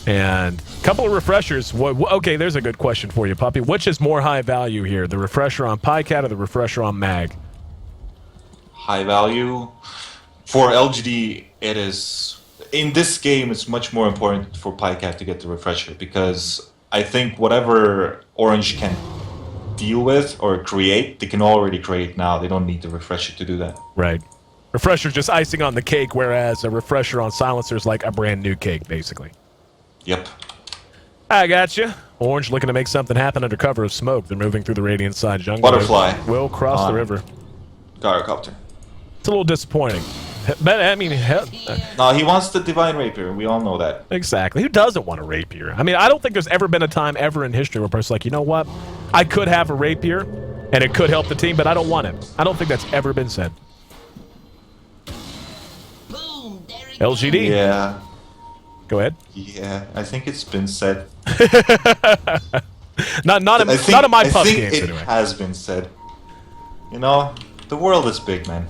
And a couple of refreshers. Okay, there's a good question for you, Puppy. Which is more high value here, the refresher on Pycat or the refresher on Mag? High value? For LGD, it is... In this game, it's much more important for Pycat to get the refresher, because I think whatever Orange can deal with or create, they can already create now. They don't need the refresher to do that. Right. Refresher's just icing on the cake, whereas a refresher on Silencer's like a brand new cake, basically. Yep. I got you. Orange looking to make something happen under cover of smoke. They're moving through the Radiant side jungle. Butterfly. Will cross the river. Gyrocopter. It's a little disappointing. But, I mean, no, he wants the Divine Rapier. We all know that. Exactly. Who doesn't want a rapier? I mean, I don't think there's ever been a time ever in history where a person's like, you know what? I could have a rapier, and it could help the team, but I don't want it. I don't think that's ever been said. Boom, LGD. Yeah. Go ahead. Yeah, I think it's been said. not in my pub games, it anyway. Has been said. You know, the world is big, man.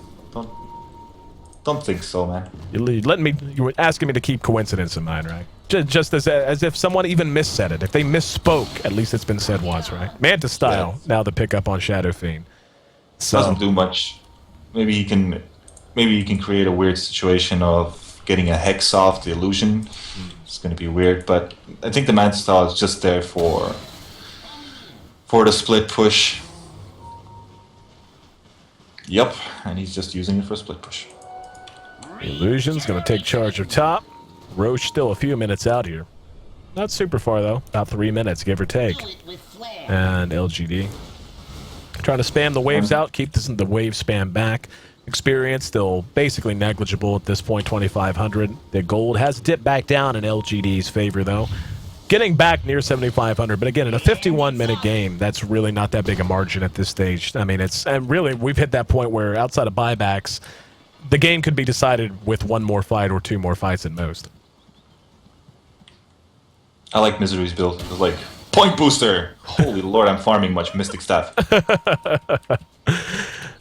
Don't think so, man. You were asking me to keep coincidence in mind, right? Just as if someone even missaid it. If they misspoke, at least it's been said once, right? Manta style, yeah. Now the pickup on Shadow Fiend. So, doesn't do much. Maybe you can create a weird situation of getting a hex off the illusion. It's gonna be weird, but I think the Manta style is just there for the split push. Yep, and he's just using it for a split push. Illusion's going to take charge of top. Roche still a few minutes out here. Not super far, though. About 3 minutes, give or take. And LGD trying to spam the waves out, keep the wave spam back. Experience still basically negligible at this point, 2,500. The gold has dipped back down in LGD's favor, though. Getting back near 7,500, but again, in a 51-minute game, that's really not that big a margin at this stage. I mean, and really, we've hit that point where outside of buybacks, the game could be decided with one more fight or two more fights at most. I like Misery's build. It's like, point booster! Holy lord, I'm farming much Mystic Staff.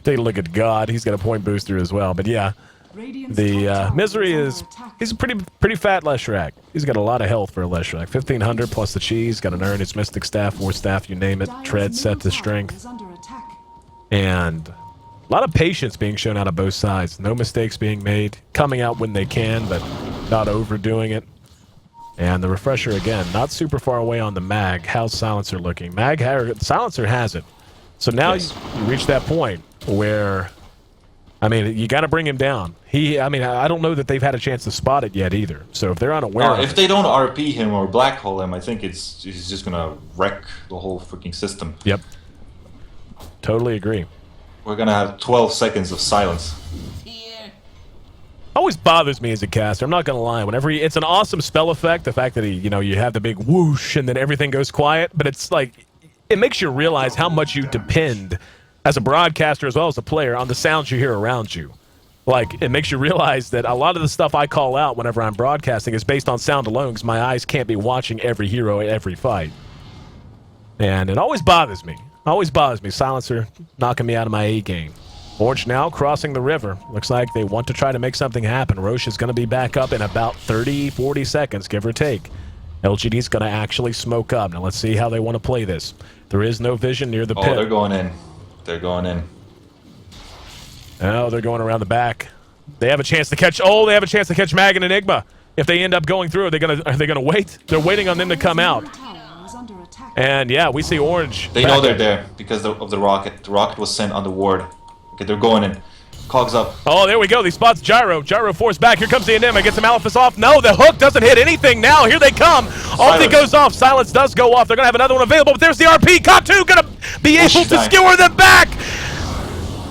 Take a look at God. He's got a point booster as well. But yeah, the Misery he's a pretty fat Leshrac. He's got a lot of health for a Leshrac. 1,500 plus the cheese. Got an earn his Mystic Staff, War Staff, you name it. Tread set to strength. And a lot of patience being shown out of both sides. No mistakes being made. Coming out when they can, but not overdoing it. And the refresher again, not super far away on the mag. How's Silencer looking? Silencer has it. So now you reach that point where, I mean, you got to bring him down. I don't know that they've had a chance to spot it yet either. So if they're unaware of if they don't RP him or black hole him, I think he's just gonna wreck the whole freaking system. Yep. Totally agree. We're gonna have 12 seconds of silence. Always bothers me as a caster. I'm not gonna lie. Whenever it's an awesome spell effect, the fact that you have the big whoosh and then everything goes quiet, but it's like it makes you realize how much you depend as a broadcaster as well as a player on the sounds you hear around you. Like, it makes you realize that a lot of the stuff I call out whenever I'm broadcasting is based on sound alone because my eyes can't be watching every hero at every fight. And it always bothers me. Always bothers me. Silencer knocking me out of my A game. Orange now crossing the river. Looks like they want to try to make something happen. Roche is going to be back up in about 30, 40 seconds, give or take. LGD's going to actually smoke up. Now let's see how they want to play this. There is no vision near the pit. Oh, they're going in. They're going in. Oh, they're going around the back. They have a chance to catch. Oh, they have a chance to catch Mag and Enigma. If they end up going through, are they gonna wait? They're waiting on them to come out. And yeah, we see Orange. They know they're there because of the rocket. The rocket was sent on the ward. Okay, they're going in. Cogs up. Oh, there we go. He spots Gyro. Gyro forced back. Here comes the Enigma. Gets some Alephus off. No, the hook doesn't hit anything now. Here they come. Ulti goes off. Silence does go off. They're going to have another one available, but there's the RP. Katu going to be able to skewer them back.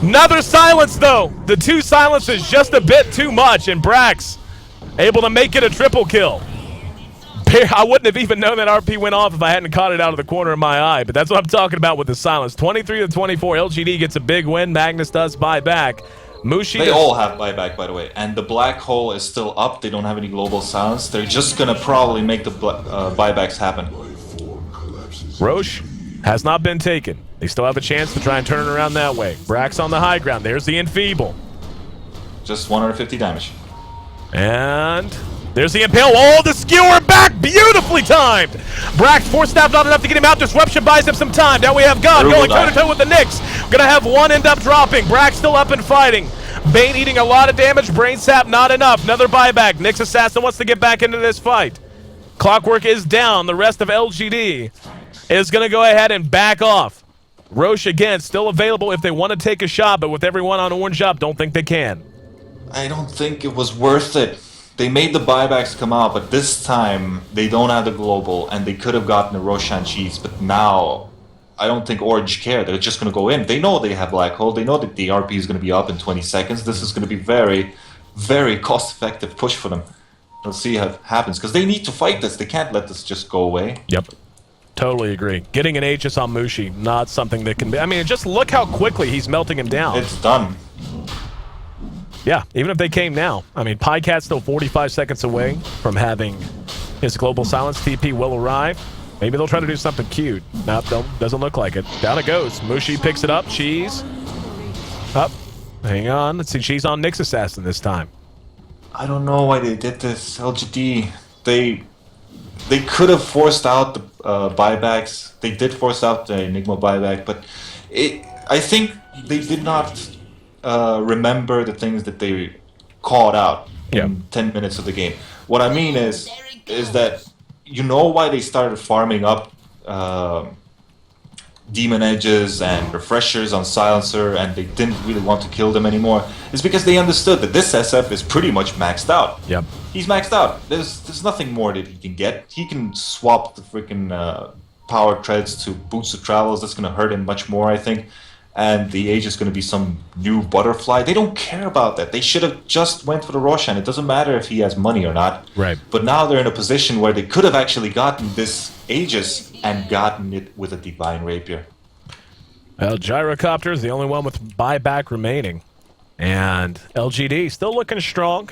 Another silence, though. The two silences just a bit too much, and Brax able to make it a triple kill. I wouldn't have even known that RP went off if I hadn't caught it out of the corner of my eye, but that's what I'm talking about with the silence. 23-24, LGD gets a big win. Magnus does buy back. Mushi. They all have buyback, by the way, and the black hole is still up. They don't have any global silence. They're just gonna probably make the buybacks happen. Roche has not been taken. They still have a chance to try and turn it around that way. Brax on the high ground. There's the Enfeeble. Just 150 damage. And there's the Impale. Oh, the skewer back! Beautifully timed! Brax, force staff not enough to get him out. Disruption buys him some time. Now we have God going toe-to-toe with the Nyx. Gonna have one end up dropping. Brax still up and fighting. Bane eating a lot of damage. Brain sap not enough. Another buyback. Nyx Assassin wants to get back into this fight. Clockwork is down. The rest of LGD is gonna go ahead and back off. Roche again still available if they want to take a shot, but with everyone on orange up, don't think they can. I don't think it was worth it. They made the buybacks come out, but this time they don't have the global, and they could have gotten the Roshan cheats, but now I don't think Orange care. They're just going to go in. They know they have Black Hole. They know that the RP is going to be up in 20 seconds. This is going to be very, very cost-effective push for them. Let's see how it happens, because they need to fight this. They can't let this just go away. Yep. Totally agree. Getting an Aegis on Mushi, not something that can be... I mean, just look how quickly he's melting him down. It's done. Yeah, even if they came now. I mean, Pycat's still 45 seconds away from having his global silence. TP will arrive. Maybe they'll try to do something cute. Nope, doesn't look like it. Down it goes. Mushi picks it up. Cheese. Up. Hang on. Let's see. Cheese on Nyx Assassin this time. I don't know why they did this. LGD, they could have forced out the buybacks. They did force out the Enigma buyback, but I think they did not remember the things that they called out in 10 minutes of the game. What I mean is that you know why they started farming up Demon Edges and Refreshers on Silencer, and they didn't really want to kill them anymore. It's because they understood that this SF is pretty much maxed out. Yep. He's maxed out. There's nothing more that he can get. He can swap the freaking power treads to boost the travels. That's going to hurt him much more, I think. And the age is going to be some new butterfly. They don't care about that. They should have just went for the Roshan. It doesn't matter if he has money or not. Right. But now they're in a position where they could have actually gotten this Aegis and gotten it with a Divine Rapier. Well, Gyrocopter is the only one with buyback remaining. And LGD still looking strong,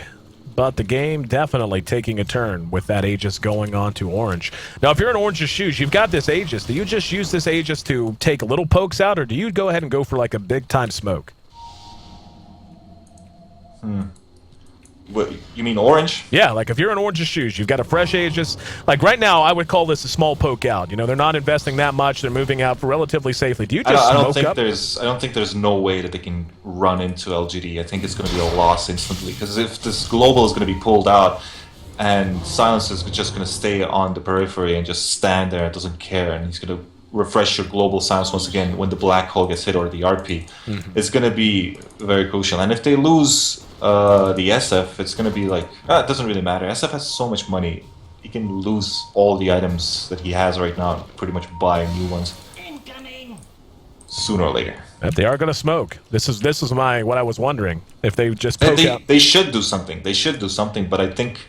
but the game definitely taking a turn with that Aegis going on to Orange. Now, if you're in Orange's shoes, you've got this Aegis. Do you just use this Aegis to take little pokes out, or do you go ahead and go for like a big-time smoke? What, you mean Orange? Yeah, like if you're in Orange's shoes, you've got a fresh Aegis. Like right now, I would call this a small poke out. You know, they're not investing that much. They're moving out relatively safely. Do you just I don't smoke think up? I don't think there's no way that they can run into LGD. I think it's going to be a loss instantly, because if this global is going to be pulled out and Silence is just going to stay on the periphery and just stand there and doesn't care, and he's going to refresh your global Silence once again when the black hole gets hit or the RP, it's going to be very crucial. And if they lose the SF, it's going to be like, it doesn't really matter. SF has so much money. He can lose all the items that he has right now and pretty much buy new ones. Incoming! Sooner or later. If they are going to smoke, this is what I was wondering. If they just poke out. They should do something. They should do something, but I think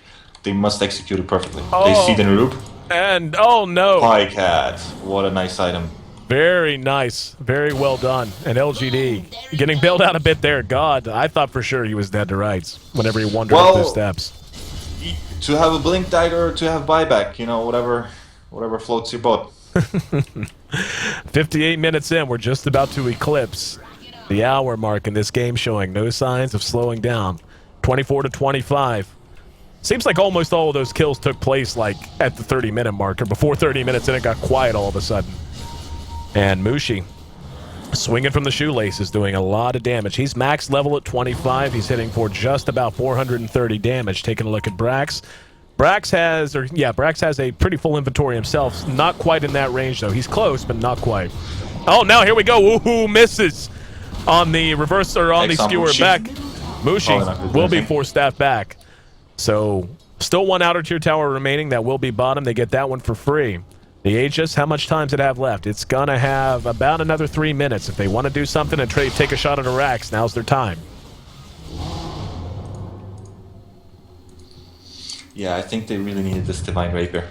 they must execute it perfectly. Oh. They see the Narub. And, oh no! Pie Cat. What a nice item. Very nice. Very well done. And LGD getting bailed out a bit there. God, I thought for sure he was dead to rights whenever he wandered up the steps. To have a Blink Dagger or to have buyback, you know, whatever floats your boat. 58 minutes in, we're just about to eclipse the hour mark in this game, showing no signs of slowing down. 24-25. Seems like almost all of those kills took place like at the 30-minute mark, or before 30 minutes, and it got quiet all of a sudden. And Mushi, swinging from the shoelaces, doing a lot of damage. He's max level at 25. He's hitting for just about 430 damage. Taking a look at Brax. Brax has a pretty full inventory himself. Not quite in that range, though. He's close, but not quite. Oh, now here we go. Woohoo, misses on the reverse, or on the skewer back. Mushi will be force-staffed back. So, still one outer tier tower remaining. That will be bottom. They get that one for free. The Aegis, how much time does it have left? It's going to have about another 3 minutes. If they want to do something and take a shot at Arax, now's their time. Yeah, I think they really needed this Divine Rapier.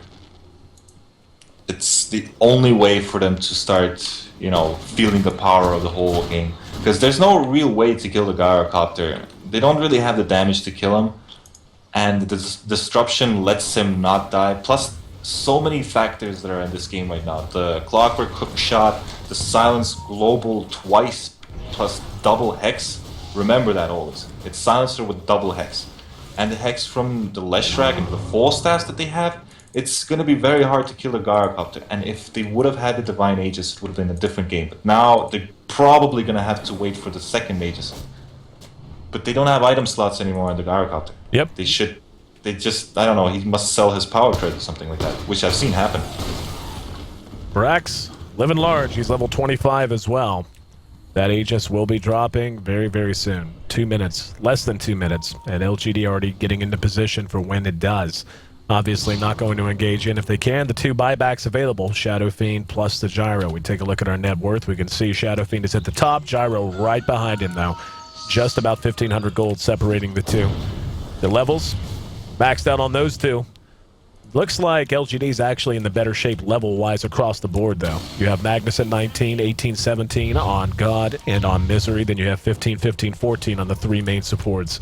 It's the only way for them to start, you know, feeling the power of the whole game. Because there's no real way to kill the Gyrocopter. They don't really have the damage to kill him. And the disruption lets him not die. Plus, so many factors that are in this game right now. The Clockwork Hook Shot, the Silence Global twice, plus double Hex. Remember that always. It's Silencer with double Hex. And the Hex from the Leshrac and the 4 staffs that they have, it's going to be very hard to kill a Gyrocopter. And if they would have had the Divine Aegis, it would have been a different game. But now they're probably going to have to wait for the second Aegis. But they don't have item slots anymore in the Gyrocopter. Yep. They should. They just, I don't know, he must sell his power trade or something like that, which I've seen happen. Brax, living large. He's level 25 as well. That Aegis will be dropping very, very soon. 2 minutes, less than 2 minutes, and LGD already getting into position for when it does. Obviously not going to engage in, if they can, the 2 buybacks available, Shadow Fiend plus the Gyro. We take a look at our net worth. We can see Shadow Fiend is at the top, Gyro right behind him though. Just about 1,500 gold separating the two. The levels, maxed out on those two. Looks like LGD's actually in the better shape level-wise across the board, though. You have Magnus at 19, 18, 17 on God and on Misery. Then you have 15, 15, 14 on the 3 main supports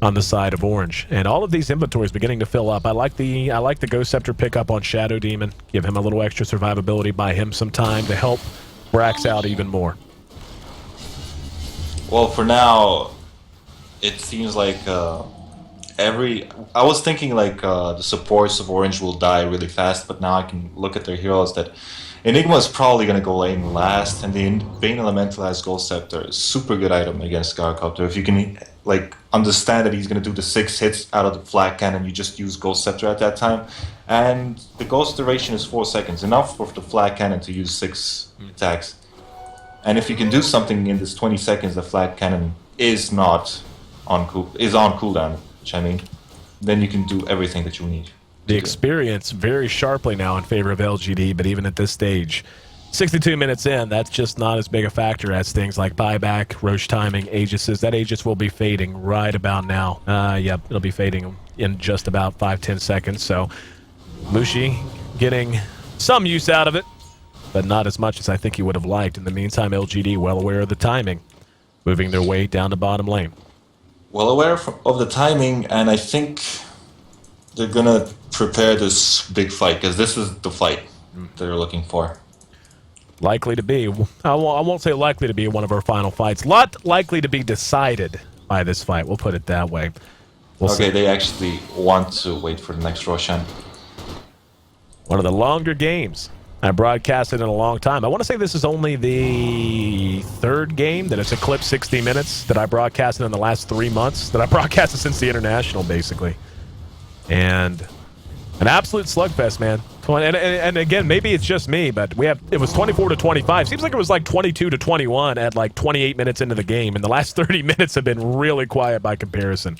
on the side of Orange. And all of these inventories beginning to fill up. I like the Ghost Scepter pickup on Shadow Demon. Give him a little extra survivability, buy him some time to help Brax out even more. Well, for now, it seems like I was thinking like the supports of Orange will die really fast, but now I can look at their heroes that Enigma is probably going to go in last, and the Bane Elemental has Gold Scepter. Super good item against Gyrocopter. If you can like understand that he's going to do the 6 hits out of the Flag Cannon, you just use Gold Scepter at that time. And the Ghost duration is 4 seconds, enough for the Flag Cannon to use 6 attacks. And if you can do something in this 20 seconds, the Flag Cannon is not on cooldown, which I mean, then you can do everything that you need. The experience very sharply now in favor of LGD, but even at this stage, 62 minutes in, that's just not as big a factor as things like buyback, Roche timing, Aegises. That Aegis will be fading right about now. Yep, it'll be fading in just about 5-10 seconds. So Mushi getting some use out of it, but not as much as I think he would have liked. In the meantime, LGD well aware of the timing, moving their way down the bottom lane. Well aware of the timing, and I think they're gonna prepare this big fight, because this is the fight they're looking for. Likely to be. I won't say likely to be one of our final fights. Lot likely to be decided by this fight. We'll put it that way. We'll Okay, see. they actually want to wait for the next Roshan. One of the longer games I broadcasted in a long time. I want to say this is only the third game that has eclipsed 60 minutes that I broadcasted in the last 3 months, that I broadcasted since the International, basically. And an absolute slugfest, man. And again, maybe it's just me, but it was 24-25. Seems like it was like 22-21 at like 28 minutes into the game, and the last 30 minutes have been really quiet by comparison.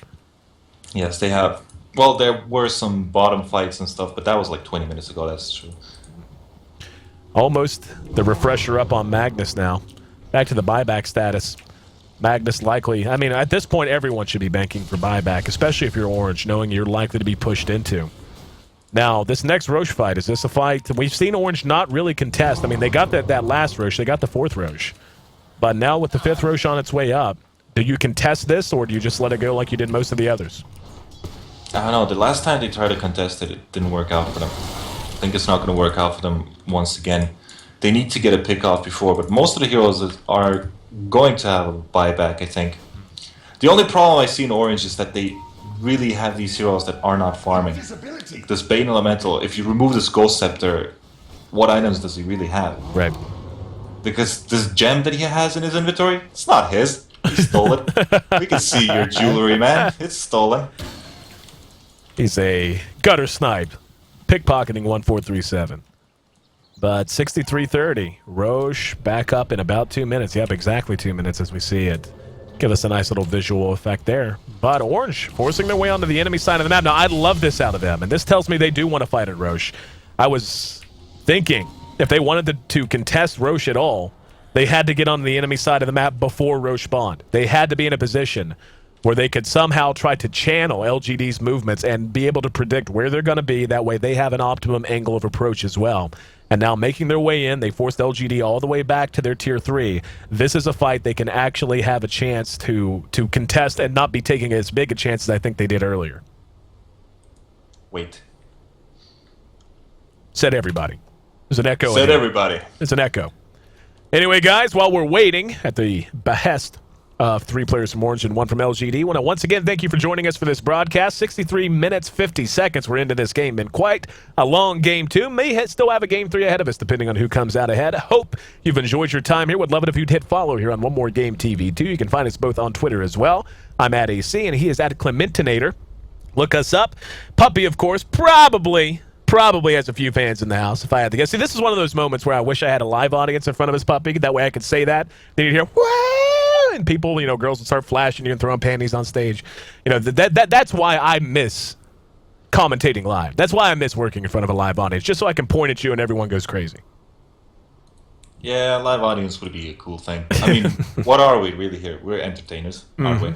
Yes, they have. Well, there were some bottom fights and stuff, but that was like 20 minutes ago, that's true. Almost the refresher up on Magnus now. Back to the buyback status. Magnus likely, I mean, at this point, everyone should be banking for buyback, especially if you're Orange, knowing you're likely to be pushed into. Now, this next Roche fight, is this a fight? We've seen Orange not really contest. I mean, they got that last Roche, they got the fourth Roche. But now with the fifth Roche on its way up, do you contest this, or do you just let it go like you did most of the others? I don't know, the last time they tried to contest it, it didn't work out for them. I think it's not going to work out for them once again. They need to get a pick off before, but most of the heroes are going to have a buyback, I think. The only problem I see in Orange is that they really have these heroes that are not farming. This Bane Elemental, if you remove this Ghost Scepter, what items does he really have? Right. Because this gem that he has in his inventory, it's not his. He stole it. We can see your jewelry, man. It's stolen. He's a gutter snipe. Pickpocketing 1437. But 63-30. Roche back up in about 2 minutes. Yep, exactly 2 minutes as we see it. Give us a nice little visual effect there. But Orange forcing their way onto the enemy side of the map. Now, I love this out of them, and this tells me they do want to fight at Roche. I was thinking if they wanted to contest Roche at all, they had to get on the enemy side of the map before Roche spawned. They had to be in a position where they could somehow try to channel LGD's movements and be able to predict where they're going to be. That way they have an optimum angle of approach as well. And now making their way in, they forced LGD all the way back to their tier 3. This is a fight they can actually have a chance to contest and not be taking as big a chance as I think they did earlier. Wait. Said everybody. There's an echo. Said everybody. It's an echo. Anyway, guys, while we're waiting at the behest of 3 players from Orange and 1 from LGD, I want to once again thank you for joining us for this broadcast. 63 minutes, 50 seconds. We're into this game. Been quite a long game, too. May still have a game 3 ahead of us, depending on who comes out ahead. Hope you've enjoyed your time here. Would love it if you'd hit follow here on One More Game TV, too. You can find us both on Twitter as well. I'm at AC, and he is at Clementinator. Look us up. Puppy, of course, probably has a few fans in the house, if I had to guess. See, this is one of those moments where I wish I had a live audience in front of his puppy. That way I could say that. Then you'd hear, whoa, and people, girls would start flashing you and throwing panties on stage. That's why I miss commentating live. That's why I miss working in front of a live audience, just so I can point at you and everyone goes crazy. Yeah, live audience would be a cool thing. I mean, what are we really here? We're entertainers, aren't we?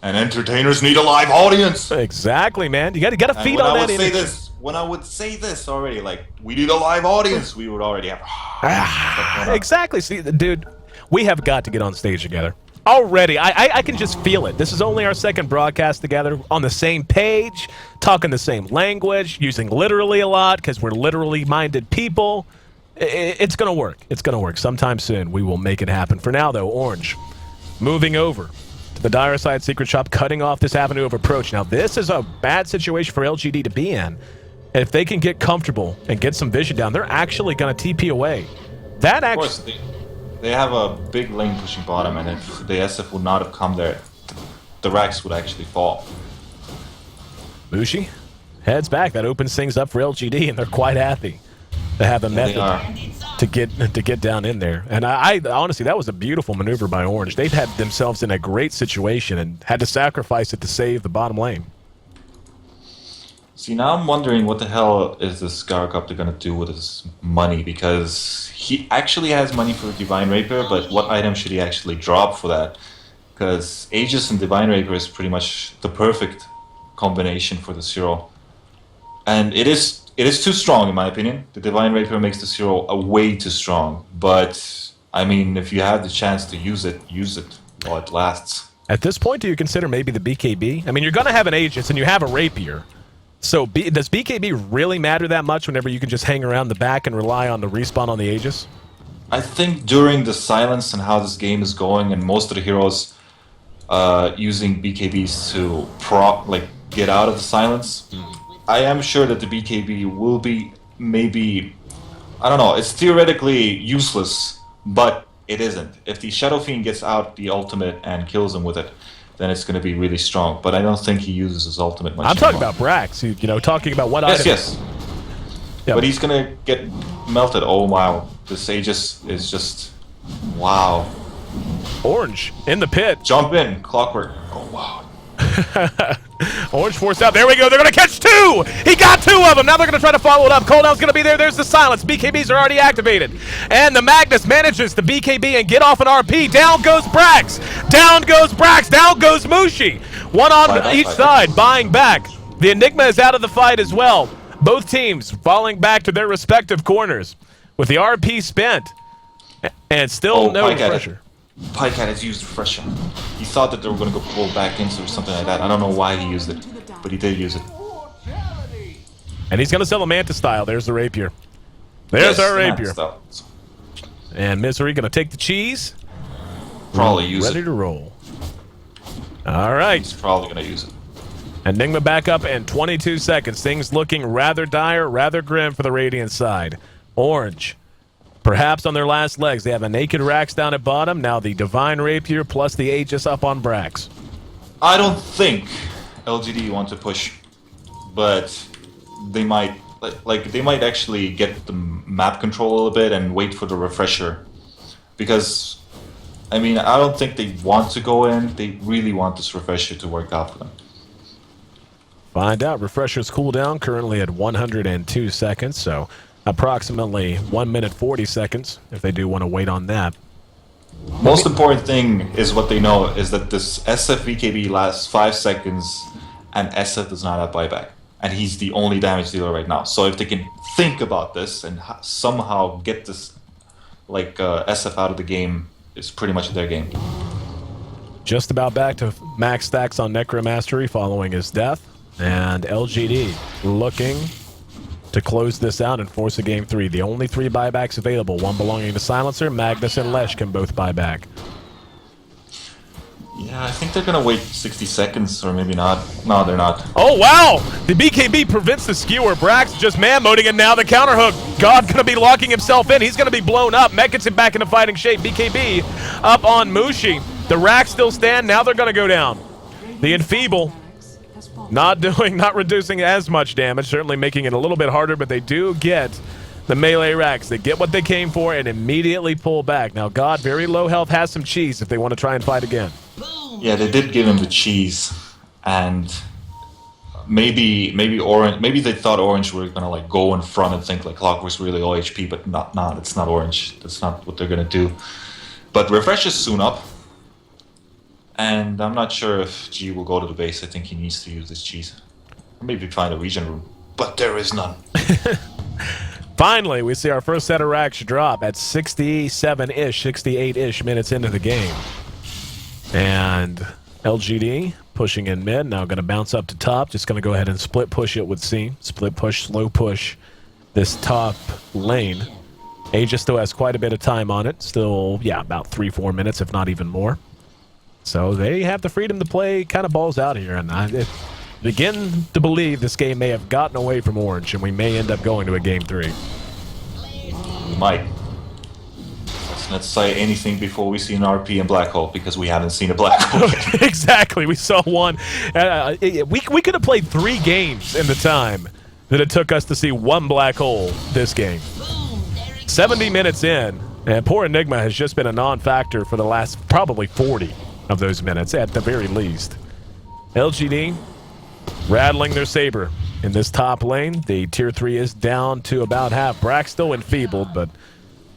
And entertainers need a live audience. Exactly, man. You got to feed on that energy. When I would say this already, like, we need a live audience, we would already have... Exactly. See, dude, we have got to get on stage together. Already, I can just feel it. This is only our second broadcast together, on the same page, talking the same language, using literally a lot, because we're literally minded people. It's going to work. It's going to work. Sometime soon, we will make it happen. For now, though, Orange, moving over to the Dire Side Secret Shop, cutting off this avenue of approach. Now, this is a bad situation for LGD to be in. And if they can get comfortable and get some vision down, they're actually going to TP away. That actually... Of course, they have a big lane pushing bottom, and if the SF would not have come there, the Rex would actually fall. Bushi heads back. That opens things up for LGD, and they're quite happy to have a method to get down in there. And I honestly, that was a beautiful maneuver by Orange. They've had themselves in a great situation and had to sacrifice it to save the bottom lane. See, now I'm wondering what the hell is this Scarcopter gonna do with his money, because he actually has money for Divine Rapier, but what item should he actually drop for that? Because Aegis and Divine Rapier is pretty much the perfect combination for this hero. And it is too strong in my opinion. The Divine Rapier makes this hero way too strong, but I mean, if you have the chance to use it while it lasts. At this point, do you consider maybe the BKB? I mean, you're going to have an Aegis and you have a Rapier. So does BKB really matter that much whenever you can just hang around the back and rely on the respawn on the Aegis? I think during the silence and how this game is going, and most of the heroes using BKBs to get out of the silence, I am sure that the BKB will be maybe, I don't know, it's theoretically useless, but it isn't. If the Shadow Fiend gets out the ultimate and kills him with it, then it's going to be really strong. But I don't think he uses his ultimate much. I'm talking about Brax, you know, talking about what item. Yes. Yeah. But he's going to get melted. Oh, wow. This Aegis is just, wow. Orange in the pit. Jump in, Clockwork. Oh, wow. Orange forced out. There we go. They're going to catch two. He got two of them. Now they're going to try to follow it up. Cooldown's going to be there. There's the silence. BKBs are already activated. And the Magnus manages the BKB and get off an RP. Down goes Brax. Down goes Brax. Down goes Mushi. One on each side, buying back. The Enigma is out of the fight as well. Both teams falling back to their respective corners with the RP spent. And still no pressure. Pycat has used Refresher. He thought that they were going to go pull back into or something like that. I don't know why he used it, but he did use it. And he's going to sell a Manta style. There's the Rapier. There's our Rapier. And Misery going to take the cheese. Probably use it. Ready to roll. All right. He's probably going to use it. Enigma back up in 22 seconds. Things looking rather dire, rather grim for the Radiant side. Orange. Perhaps on their last legs. They have a naked Rax down at bottom. Now the Divine Rapier plus the Aegis up on Brax. I don't think LGD want to push, but they might they might actually get the map control a little bit and wait for the refresher. Because, I mean, I don't think they want to go in. They really want this refresher to work out for them. Find out. Refresher's cooldown currently at 102 seconds, so approximately 1 minute 40 seconds if they do want to wait on that. Most important thing is what they know is that this SF VKB lasts 5 seconds and SF does not have buyback. And he's the only damage dealer right now. So if they can think about this and somehow get this SF out of the game, it's pretty much their game. Just about back to max stacks on Necromastery following his death. And LGD looking to close this out and force a game 3. The only 3 buybacks available, one belonging to Silencer, Magnus, and Lesh can both buy back. Yeah, I think they're gonna wait 60 seconds, or maybe not. No, they're not. Oh, wow! The BKB prevents the skewer. Brax just man-moding, and now the counter hook. God gonna be locking himself in. He's gonna be blown up. Mech gets him back into fighting shape. BKB up on Mushi. The racks still stand. Now they're gonna go down. The Enfeeble not reducing as much damage, certainly making it a little bit harder, but they do get the melee racks. They get what they came for and immediately pull back. Now, God, very low health, has some cheese if they want to try and fight again. Yeah, they did give him the cheese, and maybe Orange. Maybe they thought Orange were gonna go in front and think Clockwork's really low HP, but not. It's not Orange. That's not what they're gonna do. But Refresh is soon up. And I'm not sure if G will go to the base. I think he needs to use this cheese. Or maybe find a region room. But there is none. Finally, we see our first set of racks drop at 67-ish, 68-ish minutes into the game. And LGD pushing in mid. Now going to bounce up to top. Just going to go ahead and split push it with C. Split push, slow push this top lane. Aegis still has quite a bit of time on it. Still, yeah, about 3-4 minutes, if not even more. So they have the freedom to play kind of balls out here, and I begin to believe this game may have gotten away from Orange, and we may end up going to a game 3. Mike, let's say anything before we see an RP and Black Hole, because we haven't seen a Black Hole yet. Exactly, we saw one. We could have played 3 games in the time that it took us to see one Black Hole this game. 70 minutes in, and poor Enigma has just been a non-factor for the last probably 40 of those minutes, at the very least. LGD rattling their saber. in this top lane. The tier 3 is down to about half. Brack's still enfeebled, but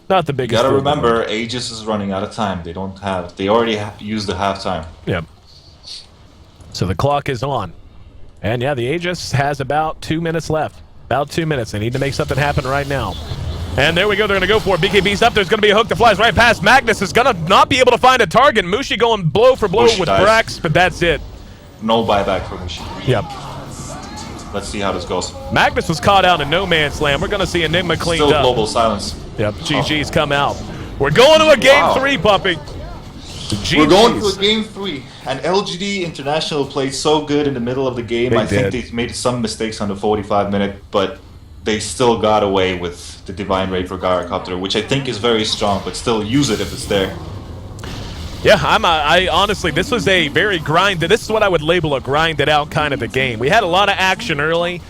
not the You biggest. gotta remember, Aegis is running out of time. They don't have. They already used the halftime. Yep. So the clock is on. And yeah, the Aegis has about 2 minutes left. About 2 minutes. They need to make something happen right now. And there we go. They're going to go for it. BKB's up. There's going to be a hook that flies right past. Magnus is going to not be able to find a target. Mushi going blow for blow Mushi with dies. Brax, but that's it. No buyback for Mushi. Yep. Let's see how this goes. Magnus was caught out in no man's land. We're going to see Enigma cleaned Still up. global silence. Yep. GG's come out. We're going to a game 3, puppy. We're going to a game 3, and LGD International played so good in the middle of the game. I think they made some mistakes on the 45-minute, but they still got away with the Divine Raid for Gyrocopter, which I think is very strong, but still use it if it's there. Yeah, I honestly, this was a very grinded, this is what I would label a grinded out kind of a game. We had a lot of action early.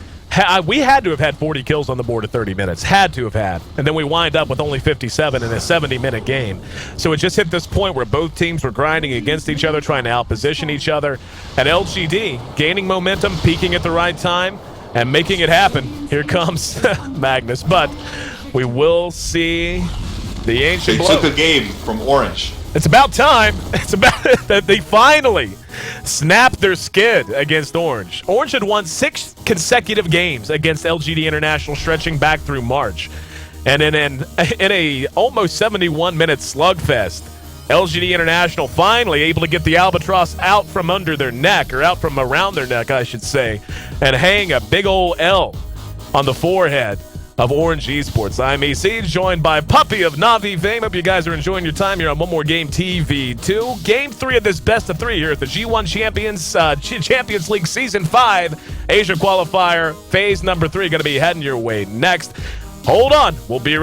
We had to have had 40 kills on the board at 30 minutes. Had to have had. And then we wind up with only 57 in a 70-minute game. So it just hit this point where both teams were grinding against each other, trying to outposition each other. And LGD gaining momentum, peaking at the right time, and making it happen. Here comes Magnus. But we will see the ancient They blow. took a game from Orange. It's about time. It's about that they finally snapped their skid against Orange. Orange had won 6 consecutive games against LGD International, stretching back through March. And in a almost 71-minute slugfest, LGD International finally able to get the Albatross out from under their neck, or out from around their neck, I should say, and hang a big old L on the forehead of Orange Esports. I'm EC, joined by Puppy of Na'Vi fame. Hope you guys are enjoying your time here on One More Game TV2. Game 3 of this best of 3 here at the G-1 Champions League Season 5 Asia Qualifier Phase number 3 going to be heading your way next. Hold on. We'll be right